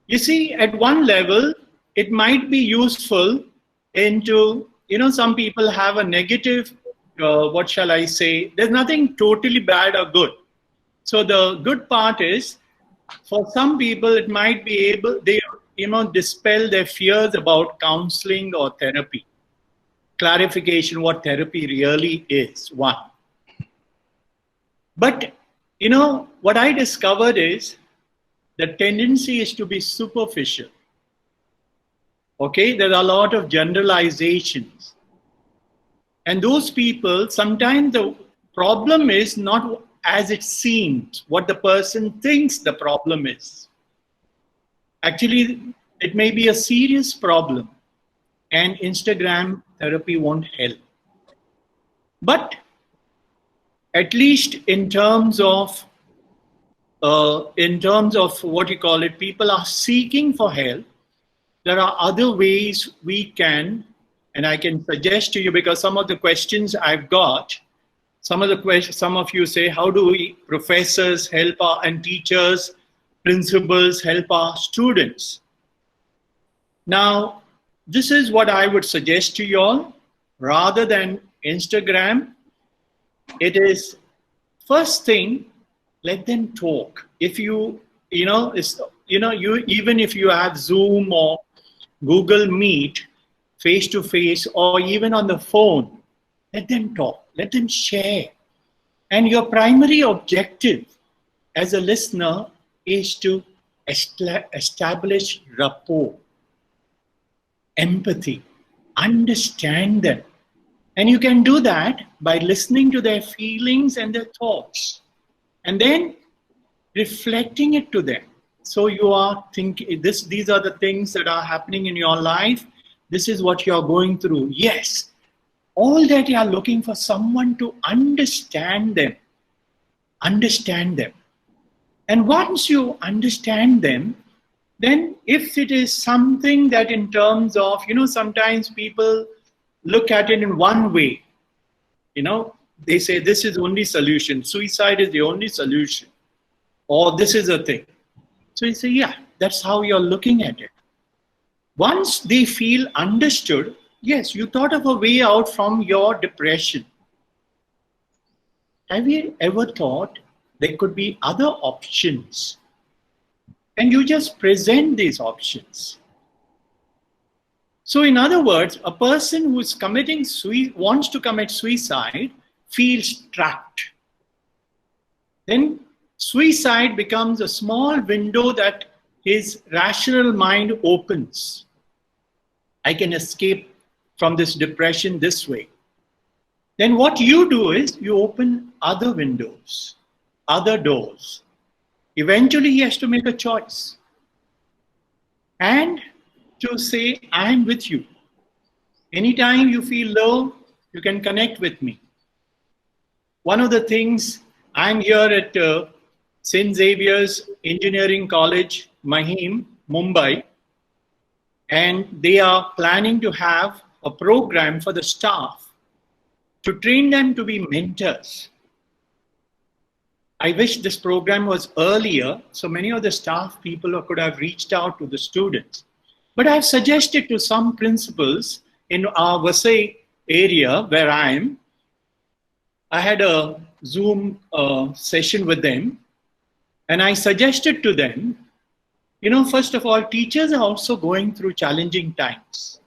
Speaker 5: you see, at one level, it might be useful into, some people have a negative, what shall I say, there's nothing totally bad or good. So the good part is, for some people, it might be able, they, dispel their fears about counseling or therapy. Clarification what therapy really is, one. But, what I discovered is the tendency is to be superficial. Okay, there are a lot of generalizations. And those people, sometimes the problem is not as it seems, what the person thinks the problem is. Actually, it may be a serious problem, and Instagram therapy won't help. But at least in terms of what you call it, people are seeking for help. There are other ways we can, and I can suggest to you, because some of the questions I've got, some of you say, how do we professors help and teachers, principals help our students? Now, this is what I would suggest to you all. rather than Instagram, it is first thing, let them talk. If you even if you have Zoom or Google Meet, face to face, or even on the phone, let them talk, let them share. And your primary objective as a listener is to establish rapport, empathy, understand them. And you can do that by listening to their feelings and their thoughts, and then reflecting it to them. So you are thinking, these are the things that are happening in your life. This is what you are going through. Yes, all that you are looking for someone to understand them. Understand them. And once you understand them, then if it is something that in terms of, sometimes people look at it in one way, they say this is the only solution, suicide is the only solution, or this is a thing. So you say, yeah, that's how you're looking at it. Once they feel understood, yes, you thought of a way out from your depression. Have you ever thought there could be other options? And you just present these options. So in other words, a person who is wants to commit suicide feels trapped. Then suicide becomes a small window that his rational mind opens. I can escape from this depression this way. Then what you do is you open other windows, other doors. Eventually he has to make a choice and to say, I'm with you. Anytime you feel low, you can connect with me. One of the things, I'm here at St. Xavier's Engineering College, Mahim, Mumbai, and they are planning to have a program for the staff to train them to be mentors. I wish this program was earlier, so many of the staff people could have reached out to the students. But I've suggested to some principals in our Vasai area where I am, I had a Zoom session with them, and I suggested to them, first of all, teachers are also going through challenging times.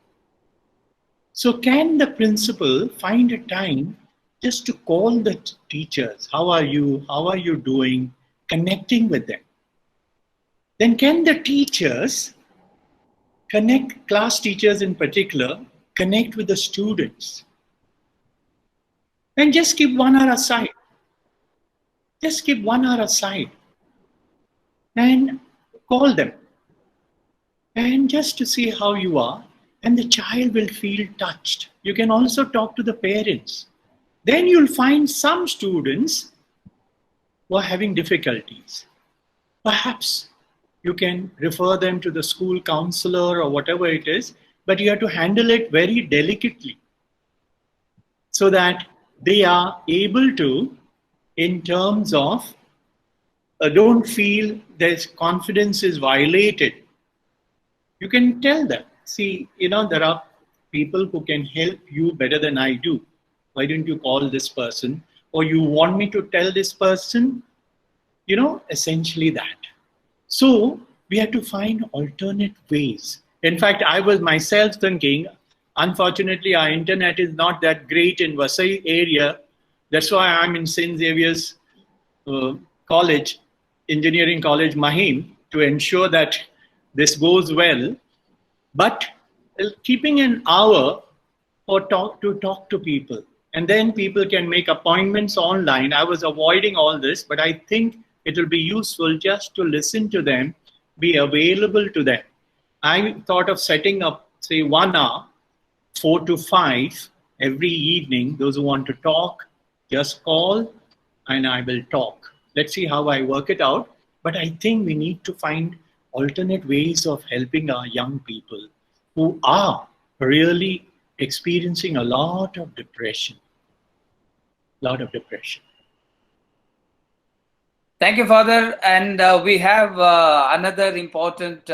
Speaker 5: So can the principal find a time just to call the teachers? How are you? How are you doing? Connecting with them. Then can the teachers connect, class teachers in particular, connect with the students? And just keep 1 hour aside. Just keep 1 hour aside and call them. And just to see how you are, and the child will feel touched. You can also talk to the parents. Then you'll find some students who are having difficulties. Perhaps you can refer them to the school counselor or whatever it is, but you have to handle it very delicately so that they are able to, in terms of, don't feel their confidence is violated. You can tell them, see, there are people who can help you better than I do. Why don't you call this person? Or you want me to tell this person? Essentially that. So we have to find alternate ways. In fact, I was myself thinking, unfortunately, our internet is not that great in Vasai area. That's why I'm in St. Xavier's College, Engineering College, Mahim, to ensure that this goes well. But keeping an hour to talk to people, and then people can make appointments online. I was avoiding all this, but I think it will be useful just to listen to them, be available to them. I thought of setting up, say, 1 hour, 4 to 5 every evening. Those who want to talk, just call and I will talk. Let's see how I work it out. But I think we need to find alternate ways of helping our young people who are really experiencing a lot of depression.
Speaker 1: Thank you, Father. And we have another important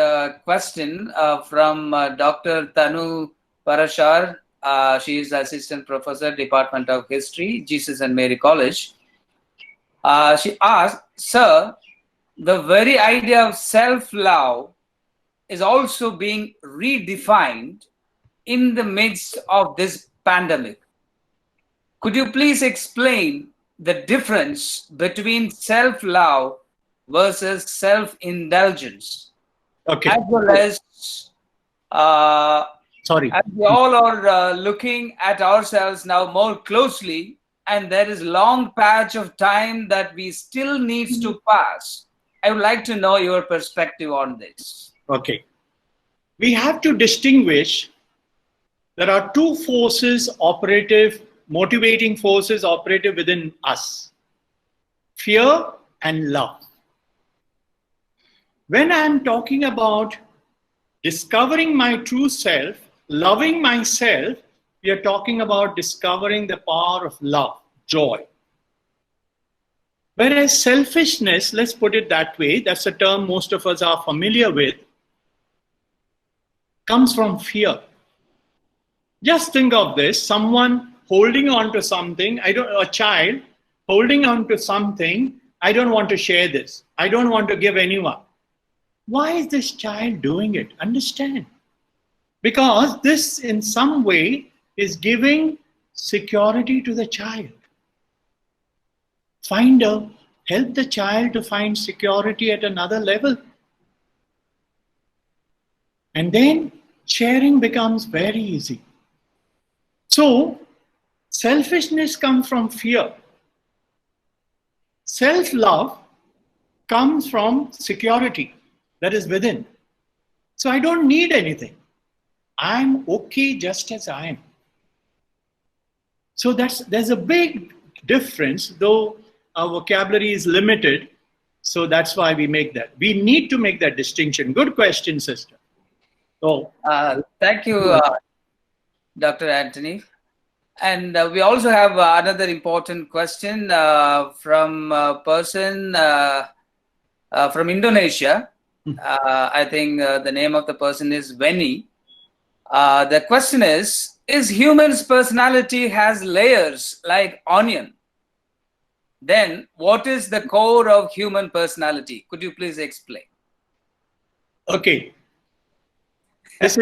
Speaker 1: question from Dr. Tanu Parashar. She is Assistant Professor, Department of History, Jesus and Mary College. She asked, Sir, the very idea of self-love is also being redefined in the midst of this pandemic. Could you please explain the difference between self-love versus self-indulgence?
Speaker 5: Okay.
Speaker 1: As well as,
Speaker 5: Sorry.
Speaker 1: as we all are looking at ourselves now more closely, and there is long patch of time that we still needs to pass. I would like to know your perspective on this.
Speaker 5: Okay. We have to distinguish, there are two forces operative, motivating forces operative within us: fear and love. When I'm talking about discovering my true self, loving myself, we are talking about discovering the power of love, joy. Whereas selfishness, let's put it that way, that's a term most of us are familiar with, comes from fear. Just think of this, someone holding on to something, a child holding on to something, I don't want to share this, I don't want to give anyone. Why is this child doing it? Understand. Because this in some way is giving security to the child. Help the child to find security at another level. And then sharing becomes very easy. So, selfishness comes from fear. Self-love comes from security that is within. So I don't need anything. I'm okay just as I am. So there's a big difference, though our vocabulary is limited. So that's why we make that. We need to make that distinction. Good question, sister. Oh,
Speaker 1: thank you, Dr. Anthony. And we also have another important question from a person from Indonesia. I think the name of the person is Veni. The question is human's personality has layers like onion? Then what is the core of human personality? Could you please explain?
Speaker 5: Okay. This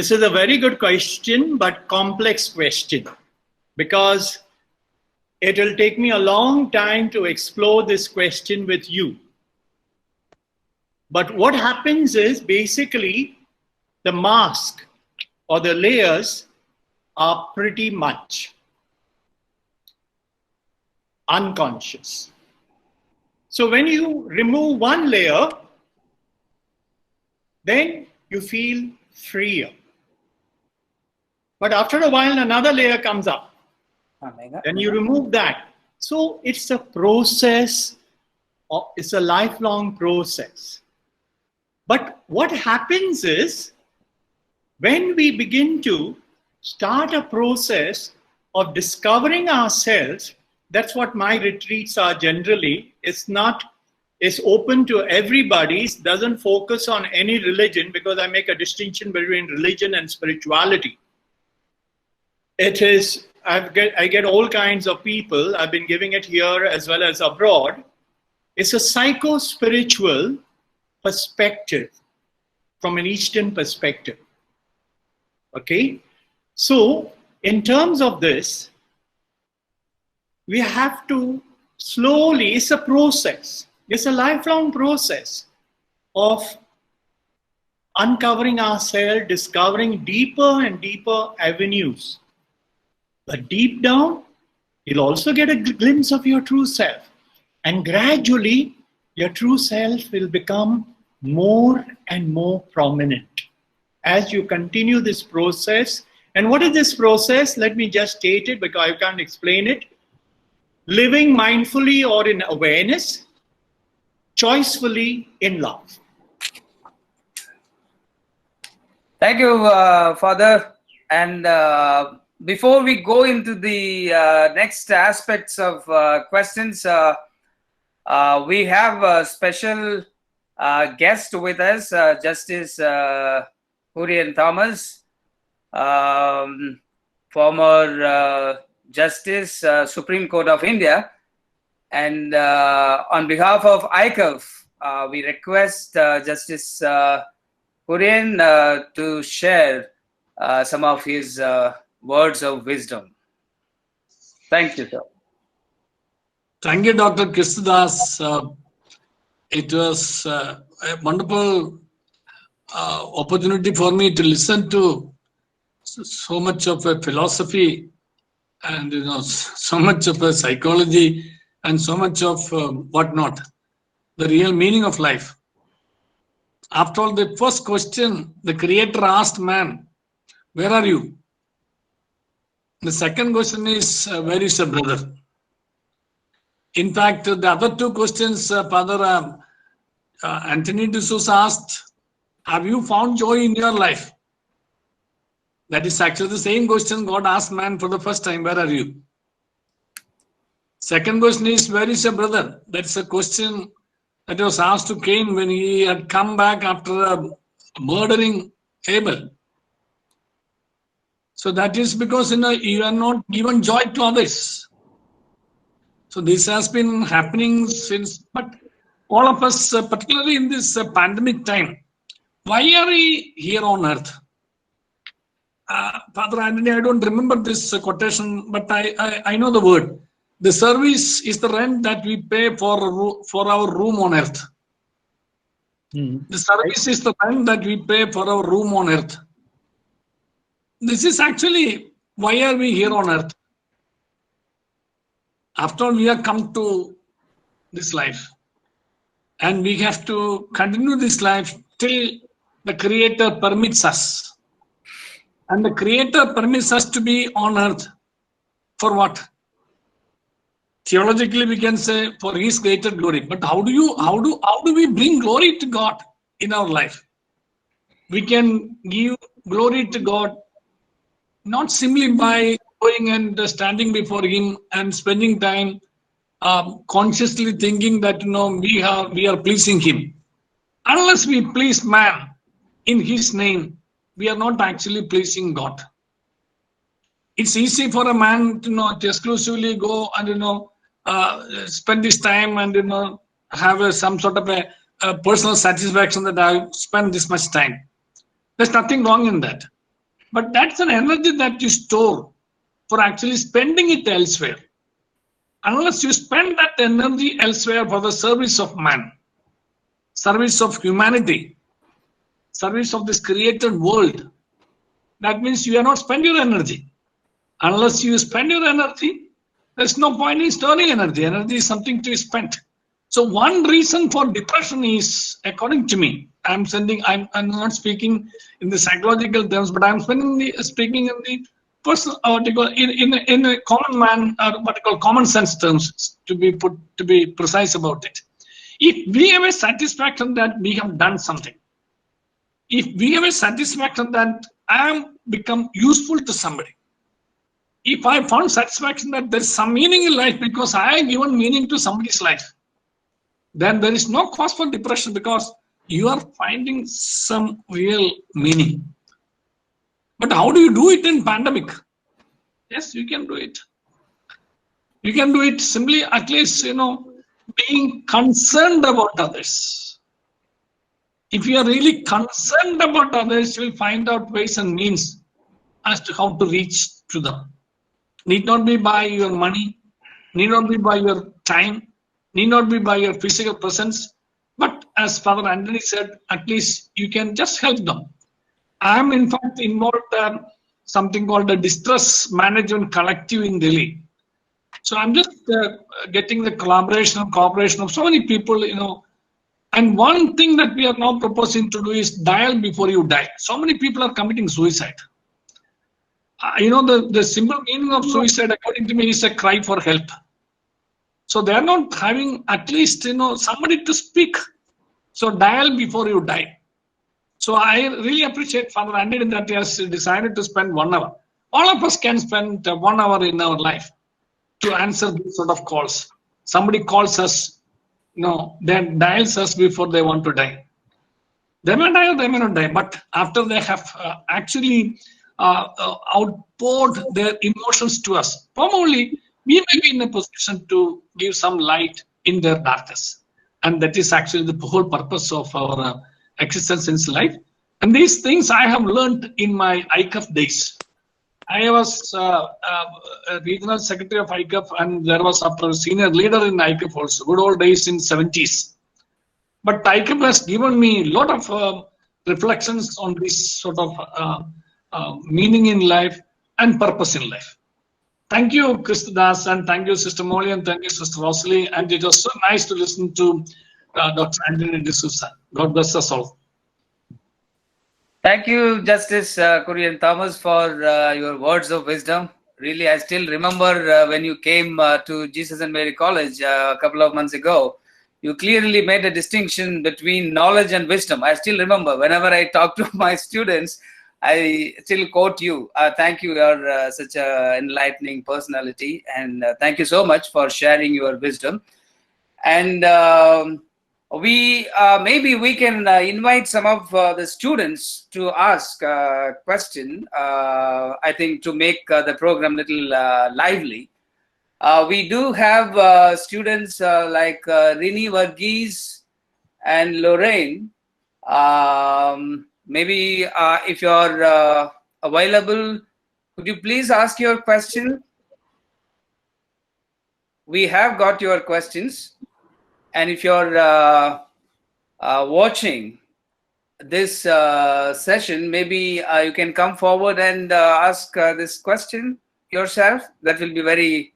Speaker 5: is a very good question, but complex question, because it will take me a long time to explore this question with you. But what happens is basically the mask or the layers are pretty much unconscious. So when you remove one layer, then you feel freer. But after a while, another layer comes up. Then you remove that. So it's a process, it's a lifelong process. But what happens is, when we begin to start a process of discovering ourselves, that's what my retreats are generally. It's open to everybody, it doesn't focus on any religion, because I make a distinction between religion and spirituality. It is, I get all kinds of people, I've been giving it here as well as abroad. It's a psycho-spiritual perspective from an Eastern perspective. Okay? So, in terms of this, we have to slowly, it's a process. It's a lifelong process of uncovering ourselves, discovering deeper and deeper avenues. But deep down, you'll also get a glimpse of your true self. And gradually, your true self will become more and more prominent as you continue this process. And what is this process? Let me just state it because I can't explain it. Living mindfully or in awareness, choicefully in love.
Speaker 1: Thank you, Father. And before we go into the next aspects of questions, we have a special guest with us, Justice Hurian Thomas. former Justice, Supreme Court of India. And on behalf of AICUF, we request Justice Kurian to share some of his words of wisdom. Thank you, sir.
Speaker 7: Thank you, Dr. Kristudas. It was a wonderful opportunity for me to listen to so much of a philosophy and so much of a psychology and so much of whatnot, the real meaning of life. After all, the first question the Creator asked man, where are you? The second question is, where is your brother? In fact, the other two questions Father Anthony D'Souza asked, have you found joy in your life? That is actually the same question God asked man for the first time, where are you? Second question is, where is your brother? That's a question that was asked to Cain when he had come back after murdering Abel. So that is because you are not given joy to others. So this has been happening since, but all of us, particularly in this pandemic time, why are we here on earth? Father Anthony, I don't remember this quotation, but I know the word. The service is the rent that we pay for our room on earth. The service is the rent that we pay for our room on earth. This is actually, why are we here on earth? After all, we have come to this life. And we have to continue this life till the Creator permits us. And the Creator permits us to be on earth. For what? Theologically, we can say for His greater glory. But how do we bring glory to God in our life? We can give glory to God not simply by going and standing before Him and spending time consciously thinking that we are pleasing Him. Unless we please man in His name, we are not actually pleasing God. It's easy for a man to exclusively go and spend his time and have some sort of a personal satisfaction that I spend this much time. There's nothing wrong in that. But that's an energy that you store for actually spending it elsewhere. Unless you spend that energy elsewhere for the service of man, service of humanity, service of this created world, that means you are not spend your energy. Unless you spend your energy, there's no point in storing energy. Energy is something to be spent. So one reason for depression is, according to me, I'm not speaking in the psychological terms, but I'm speaking in the personal, in a common man, what I call common sense terms, to be precise about it. If we have a satisfaction that we have done something, if we have a satisfaction that I am become useful to somebody, if I found satisfaction that there is some meaning in life because I have given meaning to somebody's life, then there is no cause for depression because you are finding some real meaning. But how do you do it in pandemic? Yes, you can do it. You can do it simply, at least, being concerned about others. If you are really concerned about others, you will find out ways and means as to how to reach to them. Need not be by your money, need not be by your time, need not be by your physical presence, but as Father Anthony said, at least you can just help them. I am in fact involved in something called a distress management collective in Delhi. So I'm just getting the cooperation of so many people, and one thing that we are now proposing to do is dial before you die. So many people are committing suicide. The simple meaning of suicide, according to me, is a cry for help. So they are not having at least, somebody to speak. So dial before you die. So I really appreciate Father Andy that he has decided to spend 1 hour. All of us can spend 1 hour in our life to answer this sort of calls. Somebody calls us, they dials us before they want to die. They may die or they may not die, but after they have actually outpoured their emotions to us. Probably we may be in a position to give some light in their darkness. And that is actually the whole purpose of our existence in life. And these things I have learned in my AICUF days. I was a regional secretary of AICUF, and there was a senior leader in AICUF also, good old days in 70s. But AICUF has given me a lot of reflections on this sort of meaning in life and purpose in life. Thank you, Kristadas, and thank you, Sister Molly, and thank you, Sister Rosalie. And it was so nice to listen to Dr. Andheri D'Souza. God bless us all.
Speaker 1: Thank you, Justice Kurian Thomas, for your words of wisdom. Really, I still remember when you came to Jesus and Mary College a couple of months ago, you clearly made a distinction between knowledge and wisdom. I still remember whenever I talk to my students, I still quote you. Thank you. You're such an enlightening personality. And thank you so much for sharing your wisdom. And maybe we can invite some of the students to ask a question, I think, to make the program a little lively. We do have students like Rini Varghese and Lorraine. Maybe if you're available, could you please ask your question? We have got your questions. And if you're watching this session, maybe you can come forward and ask this question yourself. That will be very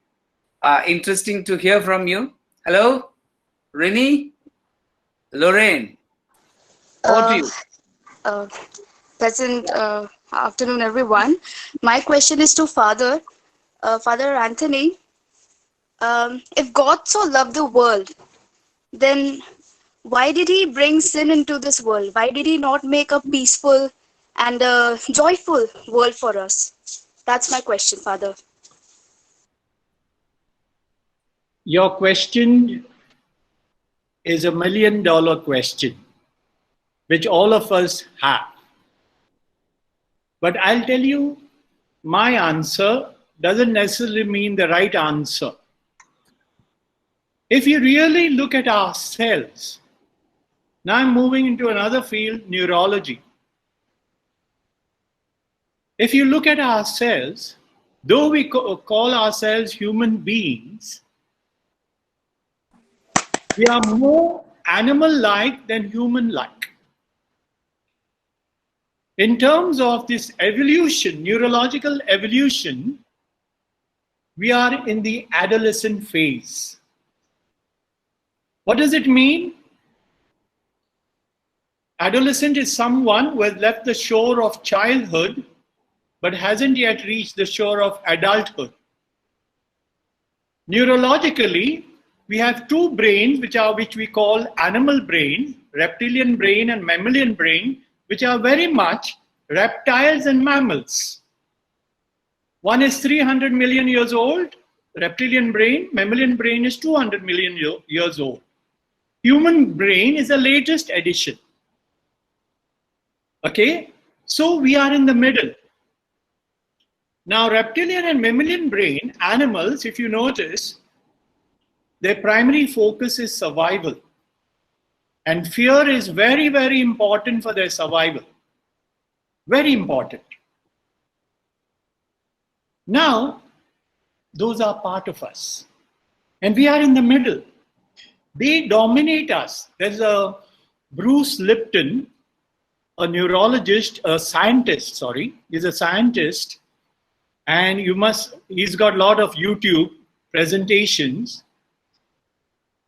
Speaker 1: interesting to hear from you. Hello, Rini, Lorraine, over to you.
Speaker 8: Pleasant afternoon, everyone. My question is to Father Anthony. If God so loved the world, then why did he bring sin into this world? Why did he not make a peaceful and a joyful world for us? That's my question, Father.
Speaker 5: Your question is $1 million question, which all of us have. But I'll tell you, my answer doesn't necessarily mean the right answer. If you really look at ourselves, now I'm moving into another field, neurology. If you look at ourselves, though we call ourselves human beings, we are more animal-like than human-like. In terms of this evolution, neurological evolution, we are in the adolescent phase. What does it mean? Adolescent is someone who has left the shore of childhood but hasn't yet reached the shore of adulthood. Neurologically, we have two brains which we call animal brain, reptilian brain and mammalian brain, which are very much reptiles and mammals. One is 300 million years old, reptilian brain, mammalian brain is 200 million years old. Human brain is the latest addition. Okay, so we are in the middle. Now, reptilian and mammalian brain, animals, if you notice, their primary focus is survival. And fear is very, very important for their survival. Very important. Now, those are part of us. And we are in the middle. They dominate us. There's a Bruce Lipton, a neurologist, a scientist, sorry. He's a scientist. And he's got a lot of YouTube presentations.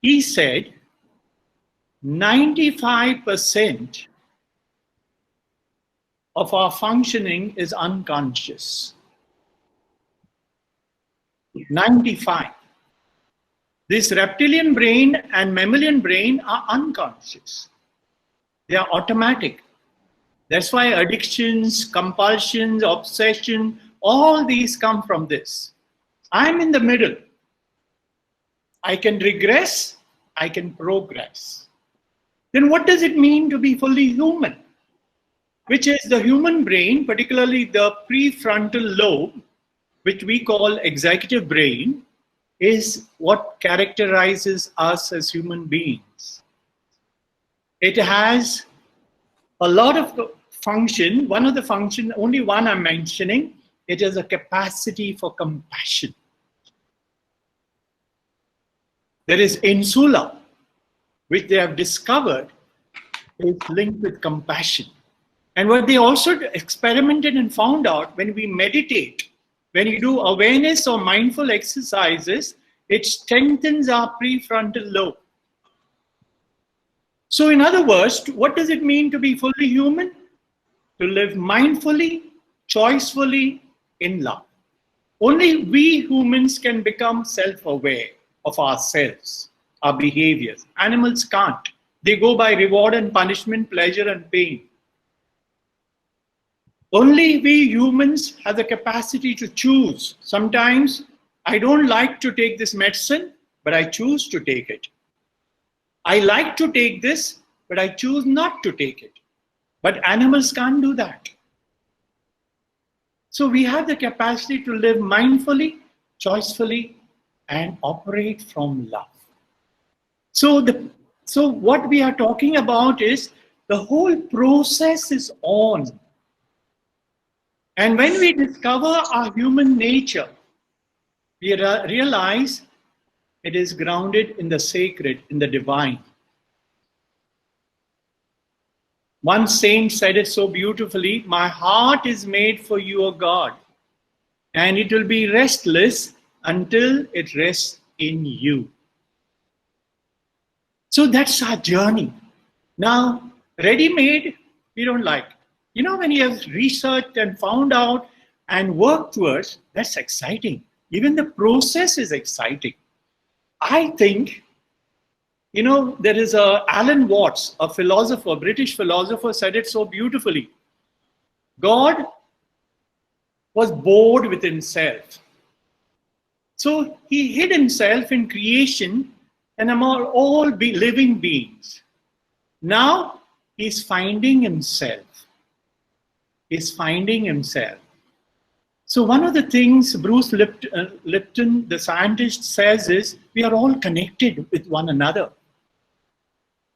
Speaker 5: He said 95% of our functioning is unconscious. 95. This reptilian brain and mammalian brain are unconscious. They are automatic. That's why addictions, compulsions, obsession, all these come from this. I'm in the middle. I can regress, I can progress. Then what does it mean to be fully human? which is the human brain, particularly the prefrontal lobe, which we call executive brain, is what characterizes us as human beings. It has a lot of function. One of the function, only one I'm mentioning, it is a capacity for compassion. There is insula, which they have discovered is linked with compassion. And what they also experimented and found out, when we meditate, when you do awareness or mindful exercises, it strengthens our prefrontal lobe. So in other words, what does it mean to be fully human? To live mindfully, choicefully, in love. Only we humans can become self-aware of ourselves, our behaviors. Animals can't. They go by reward and punishment, pleasure and pain. Only we humans have the capacity to choose. Sometimes I don't like to take this medicine, but I choose to take it. I like to take this, but I choose not to take it. But animals can't do that. So we have the capacity to live mindfully, choicefully, and operate from love. So what we are talking about is the whole process is on. And when we discover our human nature, we realize it is grounded in the sacred, in the divine. One saint said it so beautifully, "My heart is made for you, O God, and it will be restless until it rests in you." So that's our journey. Now, ready-made, we don't like. You know, when you have researched and found out and worked towards, that's exciting. Even the process is exciting. I think, you know, there is Alan Watts, a philosopher, British philosopher, said it so beautifully. God was bored with himself. So he hid himself in creation and among all living beings. Now he's finding himself. He's finding himself. So one of the things Bruce Lipton, the scientist, says is we are all connected with one another.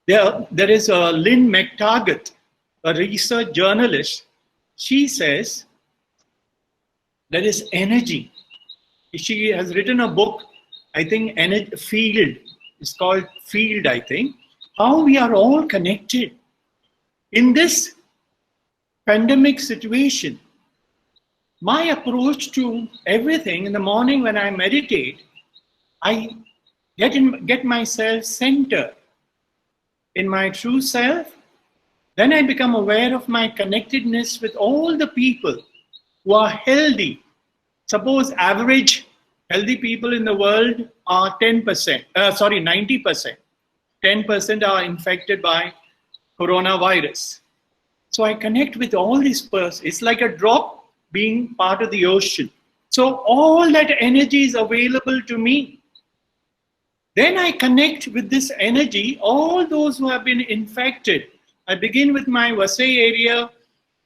Speaker 5: There is Lynn McTaggart, a research journalist. She says there is energy. She has written a book, I think, Field. It's called Field, I think. How we are all connected. In this pandemic situation, my approach to everything in the morning when I meditate, I get myself centered in my true self. Then I become aware of my connectedness with all the people who are healthy. Suppose average healthy people in the world are 90%. 10% are infected by coronavirus. So I connect with all these persons. It's like a drop being part of the ocean. So all that energy is available to me. Then I connect with this energy, all those who have been infected. I begin with my Vasai area.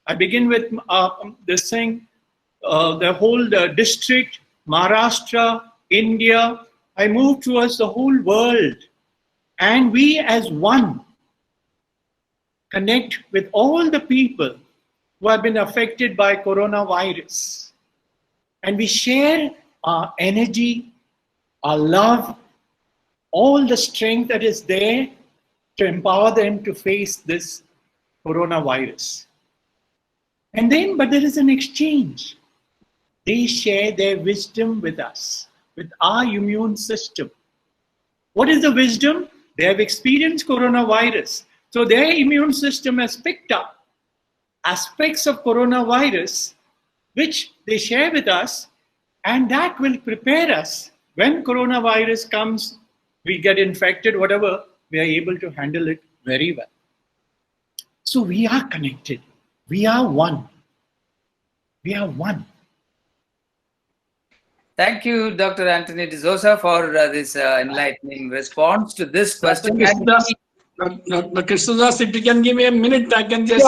Speaker 5: I begin with the whole district, Maharashtra, India. I move towards the whole world. And we as one connect with all the people who have been affected by coronavirus. And we share our energy, our love, all the strength that is there to empower them to face this coronavirus. And then, but there is an exchange. They share their wisdom with us, with our immune system. What is the wisdom? They have experienced coronavirus. So their immune system has picked up aspects of coronavirus, which they share with us, and that will prepare us. When coronavirus comes, we get infected, whatever, we are able to handle it very well. So we are connected. We are one. We are one.
Speaker 1: Thank you, Dr. Anthony D'Souza, for this enlightening response to this question.
Speaker 7: Dr. Krishnadas, if you can give me a minute, I can just...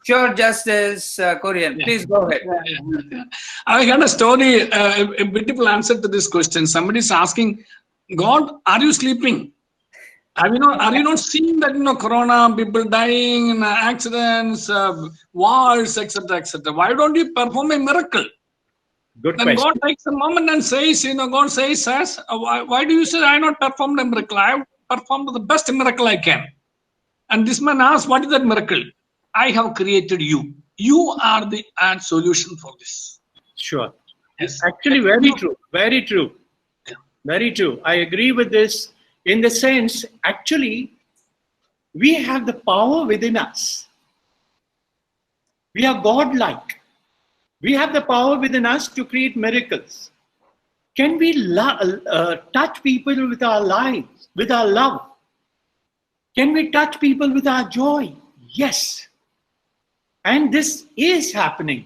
Speaker 1: Sure, Justice Korean.
Speaker 7: Yeah.
Speaker 1: Please go ahead.
Speaker 7: I had a story, a beautiful answer to this question. Somebody is asking, God, are you sleeping? Are you not seeing that, corona, people dying in accidents, wars, etc., etc.? Why don't you perform a miracle?
Speaker 5: Good
Speaker 7: Then
Speaker 5: question.
Speaker 7: God takes a moment and says, God says, why do you say I not performed a miracle? I have performed the best miracle I can. And this man asks, what is that miracle? I have created you. You are the solution for this.
Speaker 5: Sure.
Speaker 7: Yes.
Speaker 5: Actually, very true. Very true. Very true. I agree with this in the sense, actually, we have the power within us. We are God-like. We have the power within us to create miracles. Can we touch people with our lives, with our love? Can we touch people with our joy? Yes. And this is happening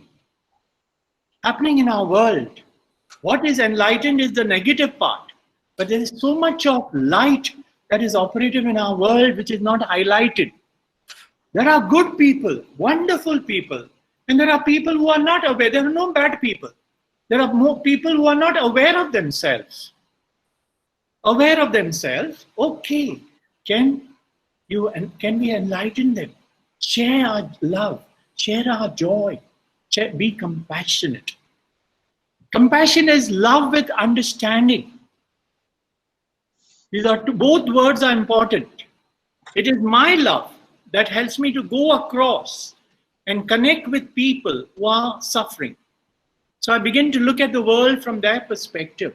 Speaker 5: in our world. What is enlightened is the negative part. But there is so much of light that is operative in our world which is not highlighted. There are good people, wonderful people, and there are people who are not aware. There are no bad people. There are more people who are not aware of themselves. Aware of themselves, okay. Can we enlighten them? Share our love, share our joy, be compassionate. Compassion is love with understanding. Both words are important. It is my love that helps me to go across and connect with people who are suffering. So I begin to look at the world from their perspective.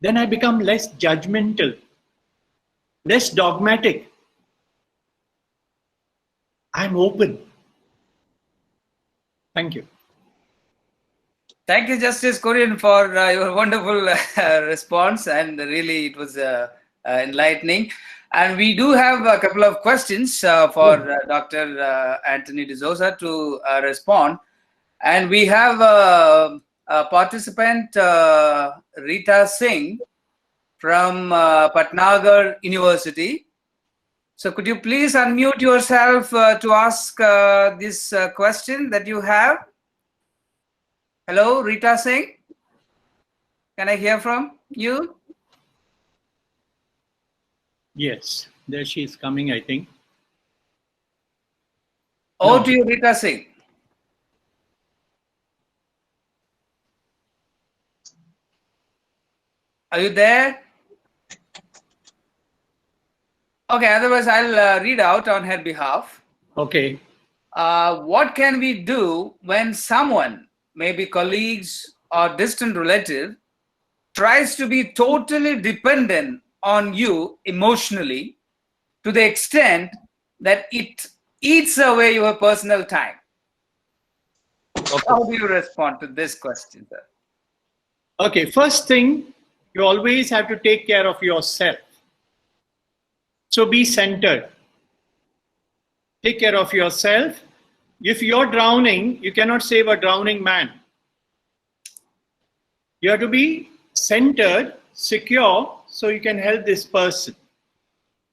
Speaker 5: Then I become less judgmental, less dogmatic. I'm open. Thank you.
Speaker 1: Thank you, Justice Korean, for your wonderful response, and really it was enlightening. And we do have a couple of questions for Dr. Anthony D'Souza to respond. And we have a participant, Rita Singh from Patnagar University. So could you please unmute yourself to ask this question that you have? Hello, Rita Singh. Can I hear from you?
Speaker 5: Yes, there she is coming, I think.
Speaker 1: Over to you, Rita Singh. Are you there? Okay, otherwise I'll read out on her behalf.
Speaker 5: Okay.
Speaker 1: What can we do when someone, maybe colleagues or distant relative, tries to be totally dependent on you emotionally to the extent that it eats away your personal time? Okay. How do you respond to this question, sir?
Speaker 5: Okay, first thing, you always have to take care of yourself. So be centered. Take care of yourself. If you're drowning, you cannot save a drowning man. You have to be centered, secure, so you can help this person.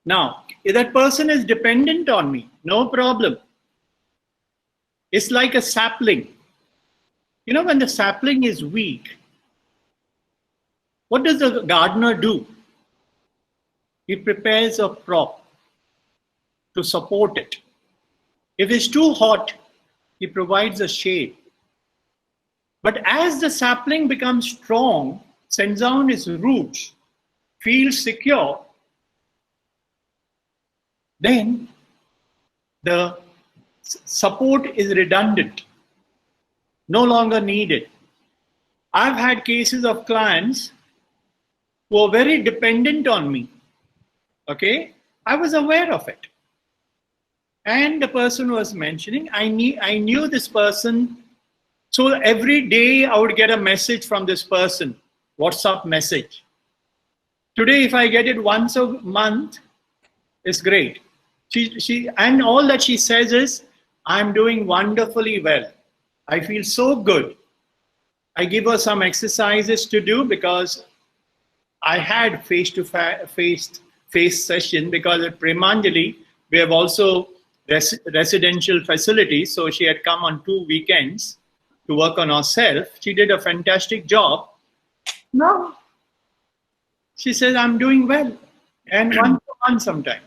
Speaker 5: Now, if that person is dependent on me, no problem. It's like a sapling. You know, when the sapling is weak, what does the gardener do? He prepares a prop to support it. If it's too hot, he provides a shade. But as the sapling becomes strong, sends down its roots, feels secure, then the support is redundant, no longer needed. I've had cases of clients who are very dependent on me. Okay, I was aware of it. And the person was mentioning, I knew this person. So every day I would get a message from this person, WhatsApp message. Today, if I get it once a month, it's great. And all that she says is, I'm doing wonderfully well. I feel so good. I give her some exercises to do because I had faced face session, because at Premanjali, we have also residential facilities. So she had come on 2 weekends to work on herself. She did a fantastic job. No. She says, I'm doing well. And once a month sometimes.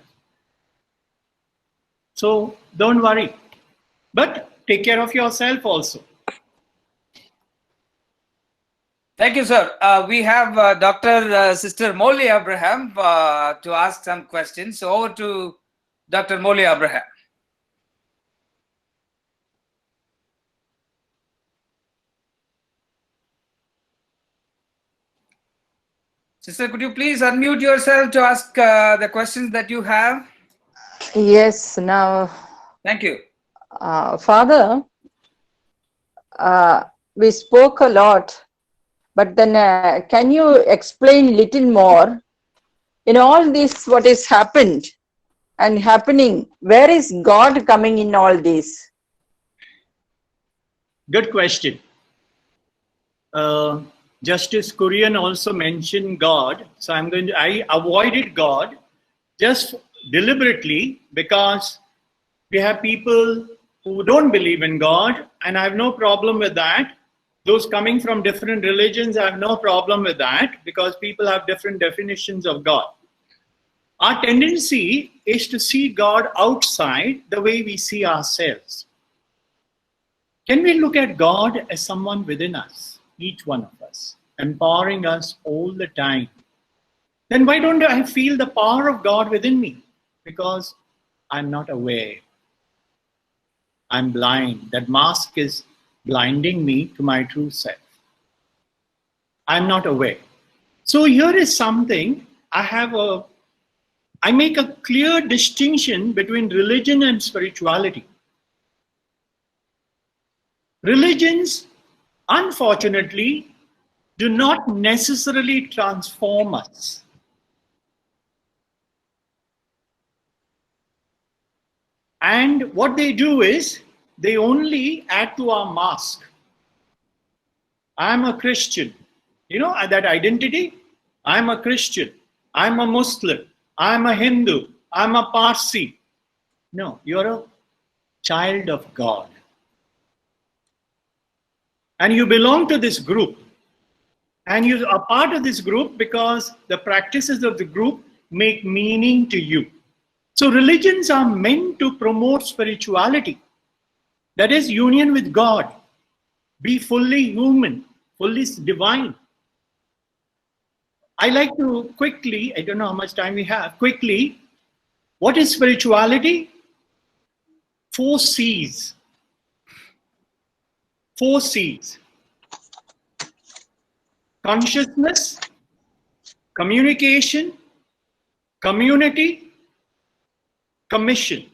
Speaker 5: So don't worry. But take care of yourself also.
Speaker 1: Thank you, sir. We have Sister Molly Abraham to ask some questions. So over to Dr. Molly Abraham. Sister, could you please unmute yourself to ask the questions that you have?
Speaker 2: Yes, now.
Speaker 1: Thank you.
Speaker 2: Father, we spoke a lot, but then can you explain little more? In all this, what has happened and happening, where is God coming in all this?
Speaker 5: Good question. Justice Kurian also mentioned God. So I avoided God just deliberately, because we have people who don't believe in God, and I have no problem with that. Those coming from different religions, I have no problem with that, because people have different definitions of God. Our tendency is to see God outside the way we see ourselves. Can we look at God as someone within us, each one of us, empowering us all the time? Then why don't I feel the power of God within me? Because I'm not aware. I'm blind. That mask is blinding me to my true self. I'm not aware. So here is something, I make a clear distinction between religion and spirituality. Religions, unfortunately, do not necessarily transform us. And what they do is, they only add to our mask. I'm a Christian. You know that identity? I'm a Christian. I'm a Muslim. I'm a Hindu. I'm a Parsi. No, you're a child of God. And you belong to this group. And you are part of this group because the practices of the group make meaning to you. So religions are meant to promote spirituality. That is union with God. Be fully human, fully divine. I like to quickly, I don't know how much time we have, quickly, what is spirituality? 4 C's. 4 C's. Consciousness, communication, community, commission.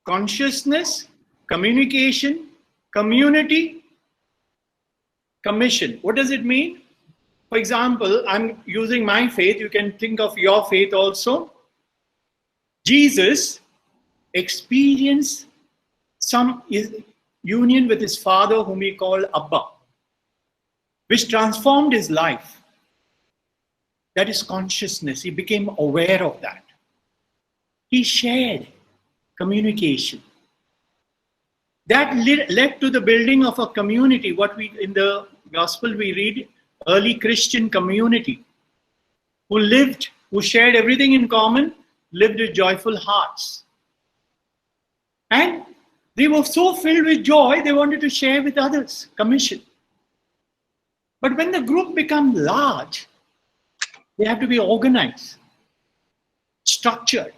Speaker 5: Consciousness, communication, community, commission. What does it mean? For example, I'm using my faith. You can think of your faith also. Jesus experienced some union with his father, whom he called Abba, which transformed his life. That is consciousness. He became aware of that. He shared communication. That led to the building of a community. What we in the gospel we read, early Christian community, who lived, who shared everything in common, lived with joyful hearts. And they were so filled with joy, they wanted to share with others, commission. But when the group becomes large, they have to be organized, structured.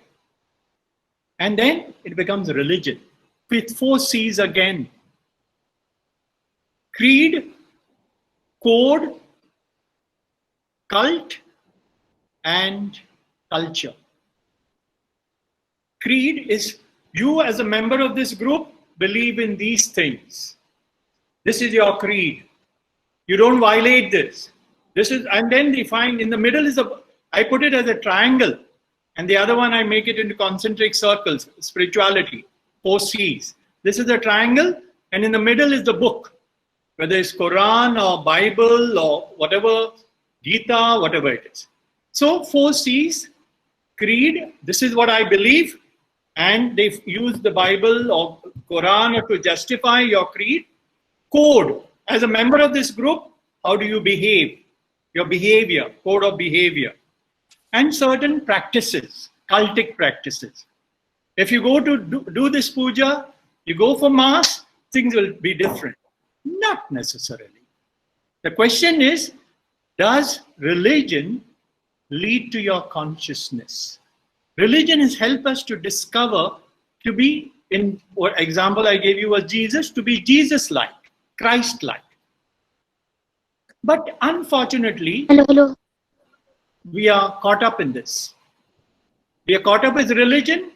Speaker 5: And then it becomes religion with 4 C's again. Creed, code, cult, and culture. Creed is you as a member of this group believe in these things. This is your creed. You don't violate this. This is, and then they find in the middle is I put it as a triangle, and the other one I make it into concentric circles, spirituality, 4 C's. This is a triangle, and in the middle is the book, whether it's Quran or Bible or whatever, Gita, whatever it is. So 4 C's, creed, this is what I believe, and they use the Bible or Quran to justify your creed. Code, as a member of this group, how do you behave? Your behavior, code of behavior. And certain practices, cultic practices. If you go to do this puja, you go for mass, things will be different. Not necessarily. The question is, does religion lead to your consciousness? Religion has helped us to discover, to be, in what example I gave you was Jesus, to be Jesus-like, Christ-like. But unfortunately, we are caught up in this. We are caught up with religion,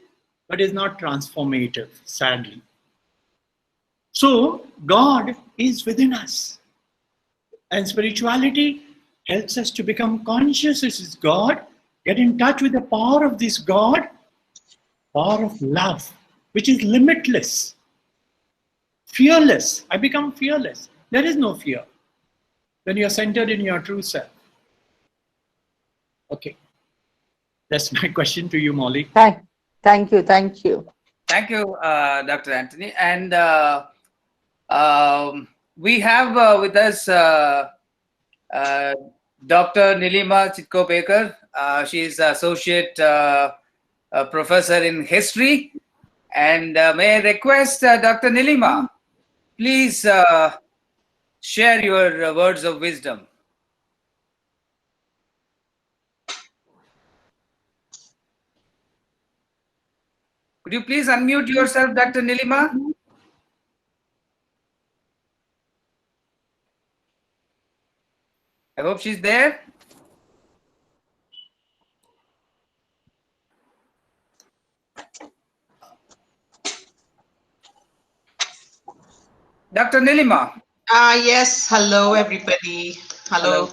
Speaker 5: but it's not transformative, sadly. So God is within us. And spirituality helps us to become conscious. This is God. Get in touch with the power of this God, power of love, which is limitless, fearless. I become fearless. There is no fear when you're centered in your true self. Okay. That's my question to you, Molly.
Speaker 2: Thank you. Thank you.
Speaker 1: Thank you, Dr. Anthony. And we have with us Dr. Nilima Chitkopekar. She is Associate Professor in History. And may I request Dr. Nilima, please share your words of wisdom. Could you please unmute yourself, Dr. Nilima? I hope she's there. Dr. Nilima.
Speaker 9: Yes, hello everybody. Hello.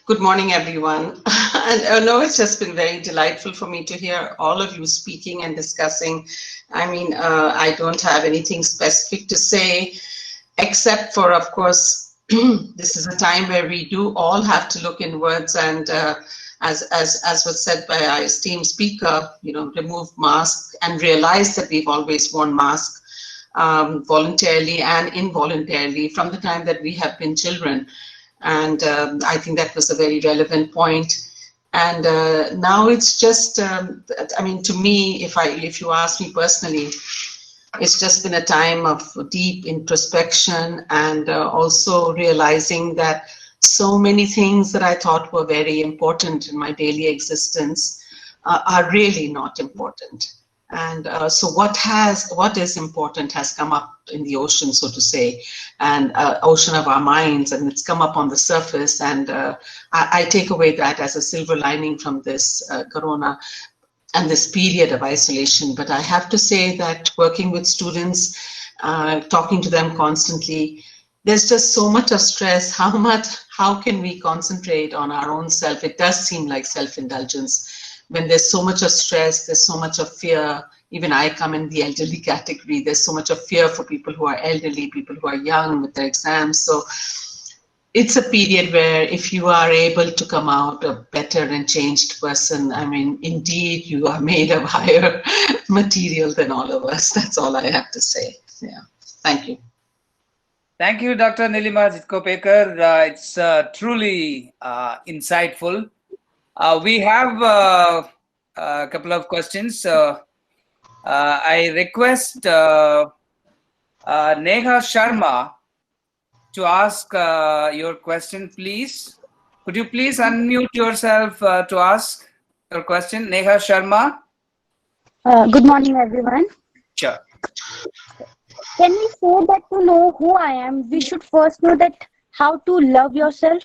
Speaker 9: Good morning, everyone. And I know it's just been very delightful for me to hear all of you speaking and discussing. I mean, I don't have anything specific to say, except for, of course, this is a time where we do all have to look inwards and, as was said by our esteemed speaker, you know, remove masks and realize that we've always worn masks voluntarily and involuntarily from the time that we have been children. And I think that was a very relevant point. And now it's just, I mean, to me, if you ask me personally, it's just been a time of deep introspection and also realizing that so many things that I thought were very important in my daily existence are really not important. And so what is important has come up in the ocean, so to say, and ocean of our minds, and it's come up on the surface. And I take away that as a silver lining from this corona and this period of isolation. But I have to say that working with students, talking to them constantly, there's just so much of stress. How can we concentrate on our own self? It does seem like self-indulgence. When there's so much of stress, there's so much of fear. Even I come in the elderly category. There's so much of fear for people who are elderly, people who are young with their exams. So it's a period where if you are able to come out a better and changed person, I mean, indeed, you are made of higher material than all of us. That's all I have to say. Yeah. Thank you.
Speaker 1: Thank you, Dr. Nilima Chitkopekar. It's truly insightful. We have a couple of questions. I request Neha Sharma to ask your question, please. Could you please unmute yourself to ask your question, Neha Sharma?
Speaker 10: Good morning, everyone.
Speaker 1: Sure.
Speaker 10: Can we say that to know who I am, we should first know that how to love yourself?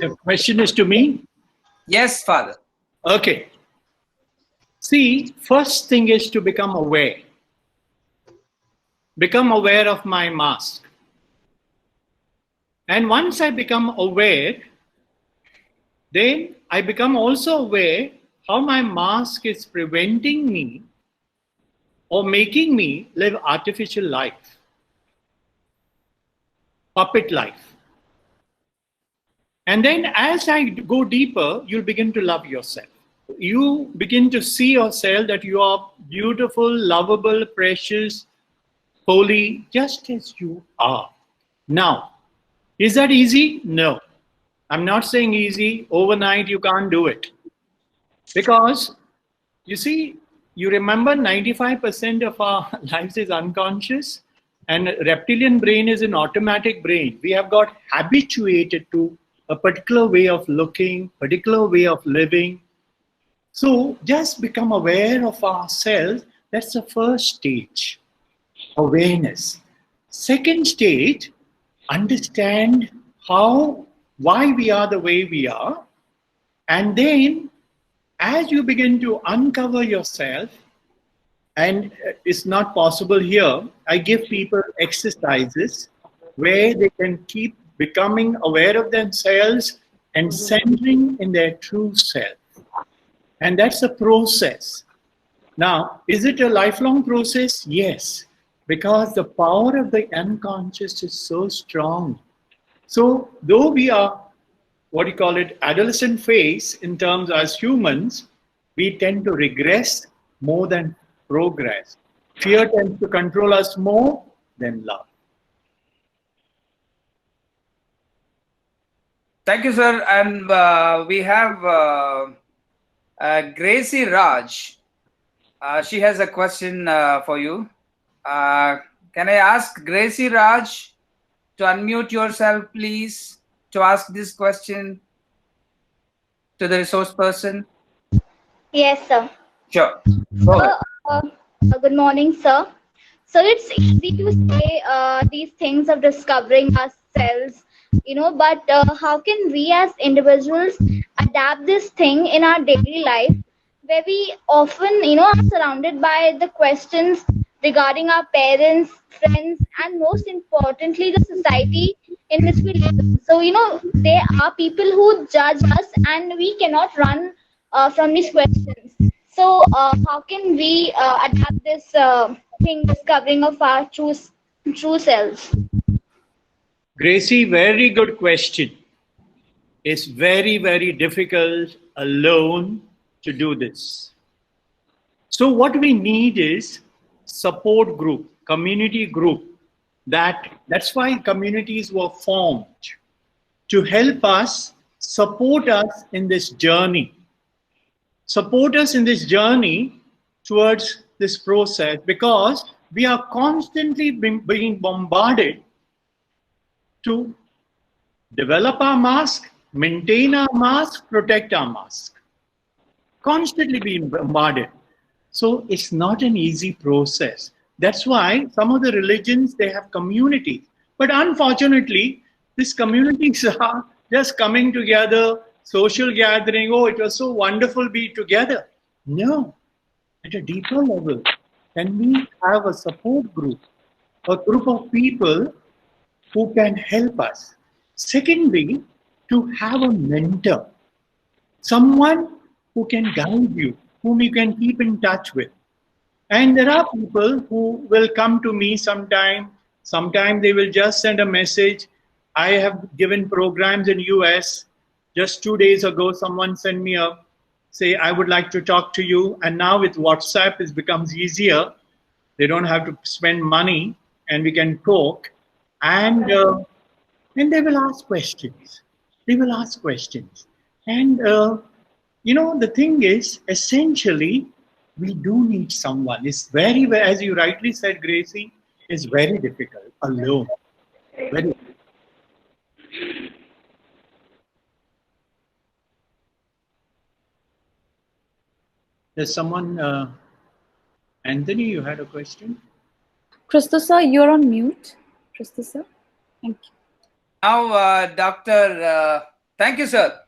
Speaker 5: The question is to me?
Speaker 1: Yes, Father.
Speaker 5: Okay. See, first thing is to become aware. Become aware of my mask. And once I become aware, then I become also aware how my mask is preventing me or making me live artificial life. puppet life. And then as I go deeper, you'll begin to love yourself. You begin to see yourself that you are beautiful, lovable, precious, holy, just as you are. Now, is that easy? No. I'm not saying easy. Overnight, you can't do it. Because, you see, you remember 95% of our lives is unconscious, and reptilian brain is an automatic brain. We have got habituated to a particular way of looking, particular way of living. So just become aware of ourselves. That's the first stage, awareness. Second stage, understand why we are the way we are. And then as you begin to uncover yourself, and it's not possible here, I give people exercises where they can keep becoming aware of themselves and centering in their true self. And that's a process. Now, is it a lifelong process? Yes, because the power of the unconscious is so strong. So though we are, what you call it, adolescent phase in terms as humans, we tend to regress more than progress. Fear tends to control us more than love.
Speaker 1: Thank you, sir. And we have Gracie Raj. She has a question for you. Can I ask Gracie Raj to unmute yourself, please, to ask this question to the resource person?
Speaker 10: Yes, sir.
Speaker 1: Sure. Go ahead.
Speaker 10: Good morning, sir. So it's easy to say these things of discovering ourselves, but how can we as individuals adapt this thing in our daily life, where we often, are surrounded by the questions regarding our parents, friends, and most importantly, the society in which we live. So, there are people who judge us, and we cannot run from these questions. So, how can we adapt this thing, discovering of our true selves?
Speaker 5: Gracie, very good question. It's very, very difficult alone to do this. So what we need is support group, community group. That's why communities were formed, to help us, support us in this journey. Support us in this journey towards this process, because we are constantly being bombarded to develop our mask, maintain our mask, protect our mask. Constantly being bombarded. So it's not an easy process. That's why some of the religions, they have communities. But unfortunately, these communities are just coming together, social gathering. Oh, it was so wonderful be together. No, at a deeper level, can we have a support group, a group of people who can help us? Secondly, to have a mentor, someone who can guide you, whom you can keep in touch with. And there are people who will come to me sometime they will just send a message. I have given programs in US. Just 2 days ago, someone sent me say, I would like to talk to you. And now with WhatsApp, it becomes easier. They don't have to spend money, and we can talk. And they will ask questions. They will ask questions. And, the thing is, essentially, we do need someone. It's very, as you rightly said, Gracie, it's very difficult alone. Very. There's someone, Anthony, you had a question?
Speaker 6: Christo sir, you're on mute. Christo sir, thank you.
Speaker 1: Now, thank you, sir.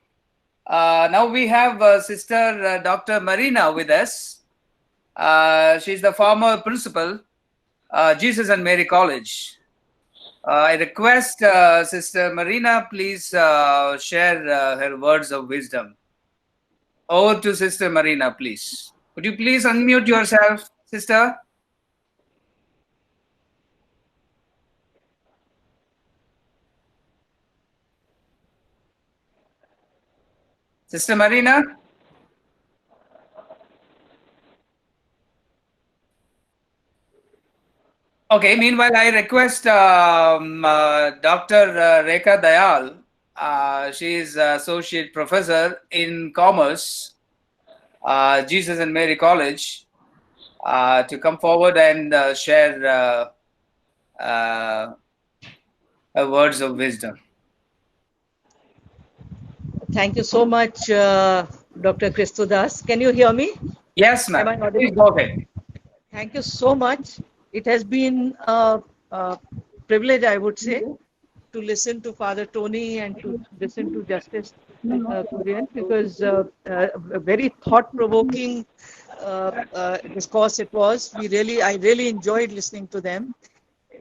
Speaker 1: Now we have Sister Dr. Marina with us. She's the former principal, Jesus and Mary College. I request Sister Marina, please share her words of wisdom. Over to Sister Marina, please. Would you please unmute yourself, Sister? Sister Marina? Okay, meanwhile, I request Dr. Rekha Dayal. She is Associate Professor in Commerce, Jesus and Mary College, to come forward and share words of wisdom.
Speaker 11: Thank you so much, Dr. Christodas. Can you hear me?
Speaker 1: Yes, ma'am. Please go ahead.
Speaker 11: Thank you so much. It has been a privilege, I would say, to listen to Father Tony and to listen to Justice Korean, because a very thought-provoking discourse it was. I really enjoyed listening to them.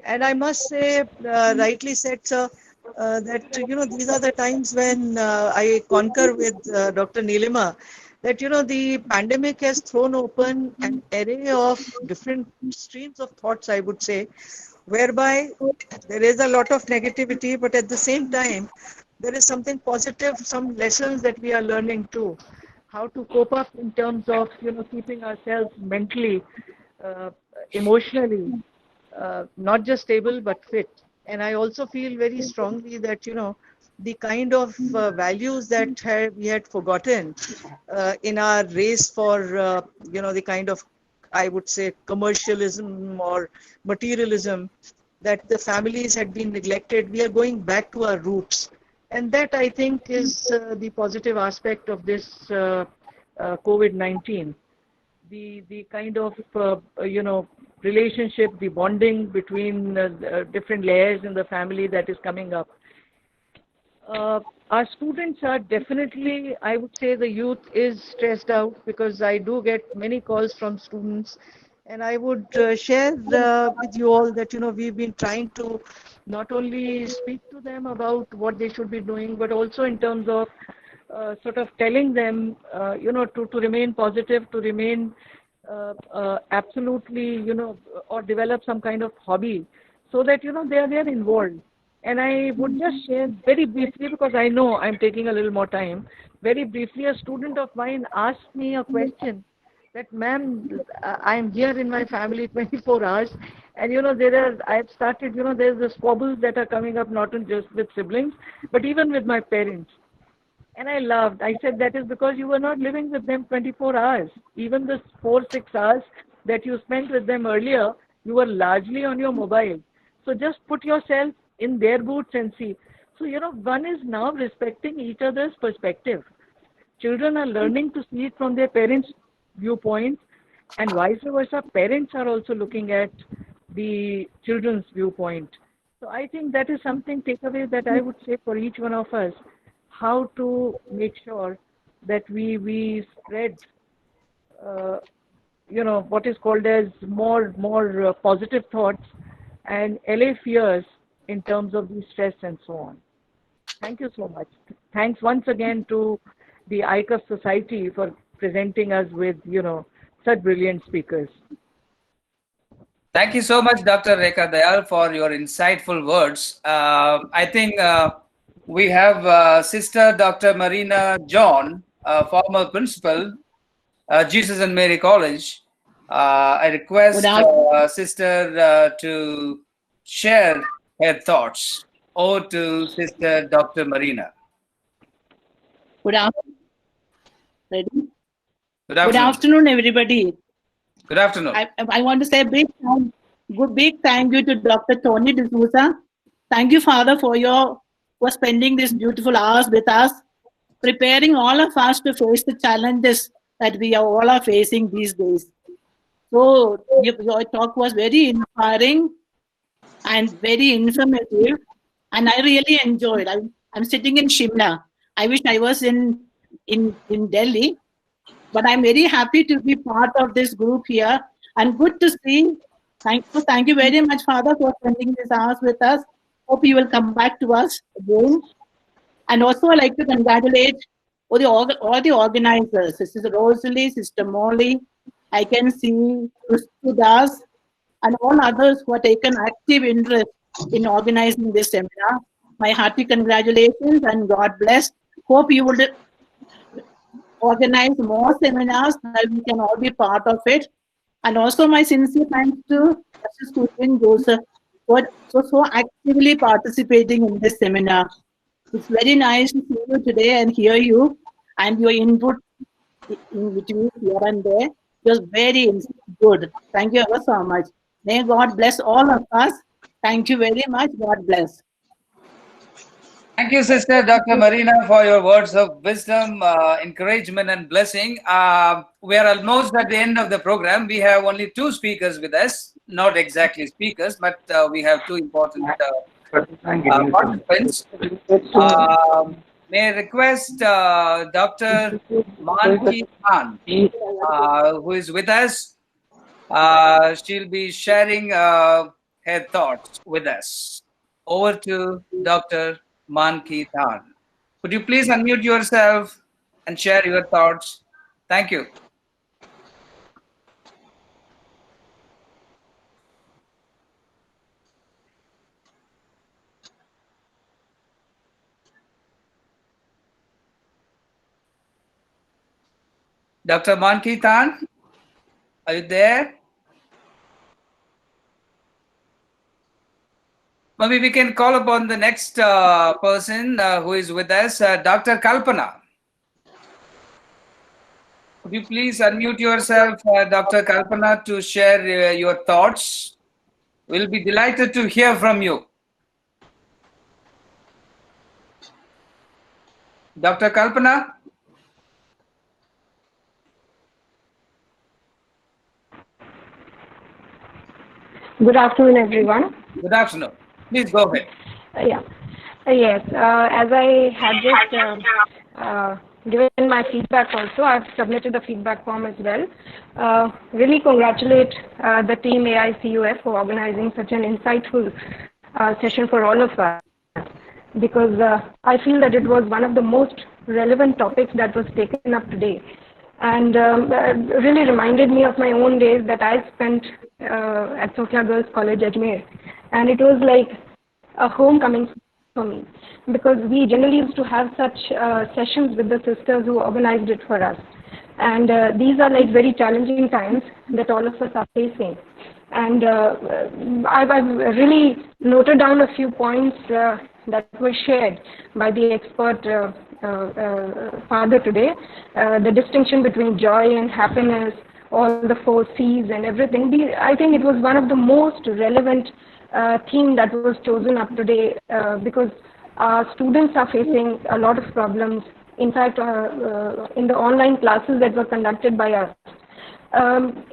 Speaker 11: And I must say, rightly said, sir, that, these are the times when I concur with Dr. Nilima, that, the pandemic has thrown open an array of different streams of thoughts, I would say, whereby there is a lot of negativity, but at the same time, there is something positive, some lessons that we are learning too. How to cope up in terms of, keeping ourselves mentally, emotionally, not just stable, but fit. And I also feel very strongly that, the kind of values that we had forgotten in our race for, the kind of, I would say, commercialism or materialism, that the families had been neglected. We are going back to our roots. And that, I think, is the positive aspect of this COVID-19. The kind of, relationship, the bonding between different layers in the family that is coming up. Our students are definitely, I would say the youth is stressed out, because I do get many calls from students, and I would share with you all that, we've been trying to not only speak to them about what they should be doing, but also in terms of sort of telling them, to remain positive, to remain absolutely, or develop some kind of hobby, so that, they are involved. And I would just share very briefly, because I know I'm taking a little more time, very briefly, a student of mine asked me a question that, ma'am, I'm here in my family 24 hours, and, I've started, there's the squabbles that are coming up, not just with siblings, but even with my parents. And I laughed. I said, that is because you were not living with them 24 hours. Even the 4-6 hours that you spent with them earlier, you were largely on your mobile. So just put yourself in their boots and see. So, one is now respecting each other's perspective. Children are learning to see it from their parents' viewpoint, and vice versa. Parents are also looking at the children's viewpoint. So I think that is something takeaway that I would say for each one of us, how to make sure that we spread, what is called as more positive thoughts and allay fears in terms of the stress and so on. Thank you so much. Thanks once again to the AICUF Society for presenting us with, such brilliant speakers.
Speaker 1: Thank you so much, Dr. Rekha Dayal, for your insightful words. I think we have Sister Dr. Marina John, former principal, Jesus and Mary College. I request Sister to share her thoughts. Over to Sister Dr. Marina.
Speaker 12: Good afternoon. Ready? Good afternoon, everybody.
Speaker 1: Good afternoon.
Speaker 12: I want to say a big thank you to Dr. Tony D'Souza. Thank you, Father, for spending these beautiful hours with us, preparing all of us to face the challenges that we all are facing these days. So your talk was very inspiring and very informative, and I really enjoyed. I'm sitting in Shimla. I wish I was in Delhi, but I'm very happy to be part of this group here, and good to see. Thank you very much, Father, for spending these hours with us. Hope you will come back to us again. And also, I'd like to congratulate all the organizers. Sister Rosalie, Sister Molly, I can see Sudas, and all others who have taken active interest in organizing this seminar. My hearty congratulations and God bless. Hope you will organize more seminars that we can all be part of it. And also my sincere thanks to Justice Joseph for so actively participating in this seminar. It's very nice to see you today and hear you and your input in between here and there. It was very good. Thank you ever so much. May God bless all of us. Thank you very much. God bless.
Speaker 1: Thank you, Sister Dr. Marina, for your words of wisdom, encouragement, and blessing. We are almost at the end of the program. We have only 2 speakers with us, not exactly speakers, but we have 2 important participants. May I request Dr. Manki Khan, who is with us. She'll be sharing her thoughts with us. Over to Dr. Manki Khan. Could you please unmute yourself and share your thoughts? Thank you. Dr. Manki Khan, are you there? Maybe we can call upon the next person who is with us, Dr. Kalpana. Could you please unmute yourself, Dr. Kalpana, to share your thoughts? We'll be delighted to hear from you. Dr. Kalpana?
Speaker 13: Good afternoon, everyone.
Speaker 1: Good afternoon. Please go ahead.
Speaker 13: Yes, as I had just given my feedback also, I've submitted the feedback form as well. Really congratulate the team AICUF for organizing such an insightful session for all of us, because I feel that it was one of the most relevant topics that was taken up today, and really reminded me of my own days that I spent at Sophia Girls College, Ajmer, and it was like a homecoming for me, because we generally used to have such sessions with the sisters who organized it for us, and these are like very challenging times that all of us are facing, and I've really noted down a few points that were shared by the expert father today, the distinction between joy and happiness, all the 4 C's and everything. I think it was one of the most relevant theme that was chosen up today, because our students are facing a lot of problems. In fact, in the online classes that were conducted by us,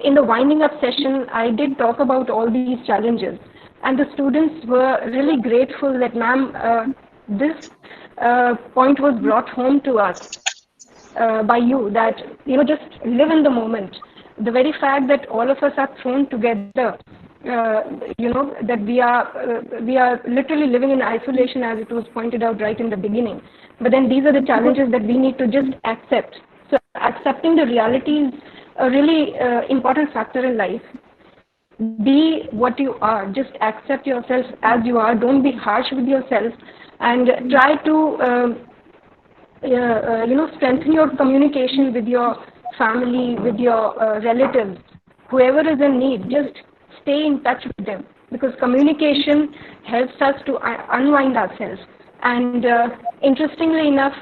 Speaker 13: in the winding up session, I did talk about all these challenges, and the students were really grateful that, ma'am, this point was brought home to us by you, that, just live in the moment. The very fact that all of us are thrown together, that we are literally living in isolation, as it was pointed out right in the beginning. But then these are the challenges that we need to just accept. So accepting the reality is a really important factor in life. Be what you are. Just accept yourself as you are. Don't be harsh with yourself, and try to strengthen your communication with your family, with your relatives, whoever is in need. Just stay in touch with them, because communication helps us to unwind ourselves. And interestingly enough,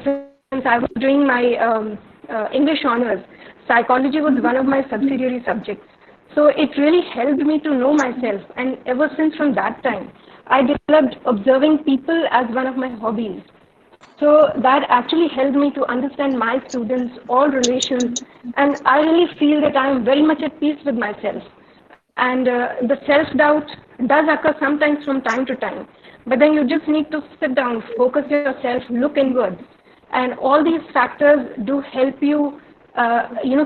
Speaker 13: since I was doing my English honors, psychology was one of my subsidiary subjects. So it really helped me to know myself, and ever since from that time, I developed observing people as one of my hobbies. So that actually helped me to understand my students, all relations, and I really feel that I am very much at peace with myself. And the self-doubt does occur sometimes from time to time, but then you just need to sit down, focus yourself, look inward, and all these factors do help you,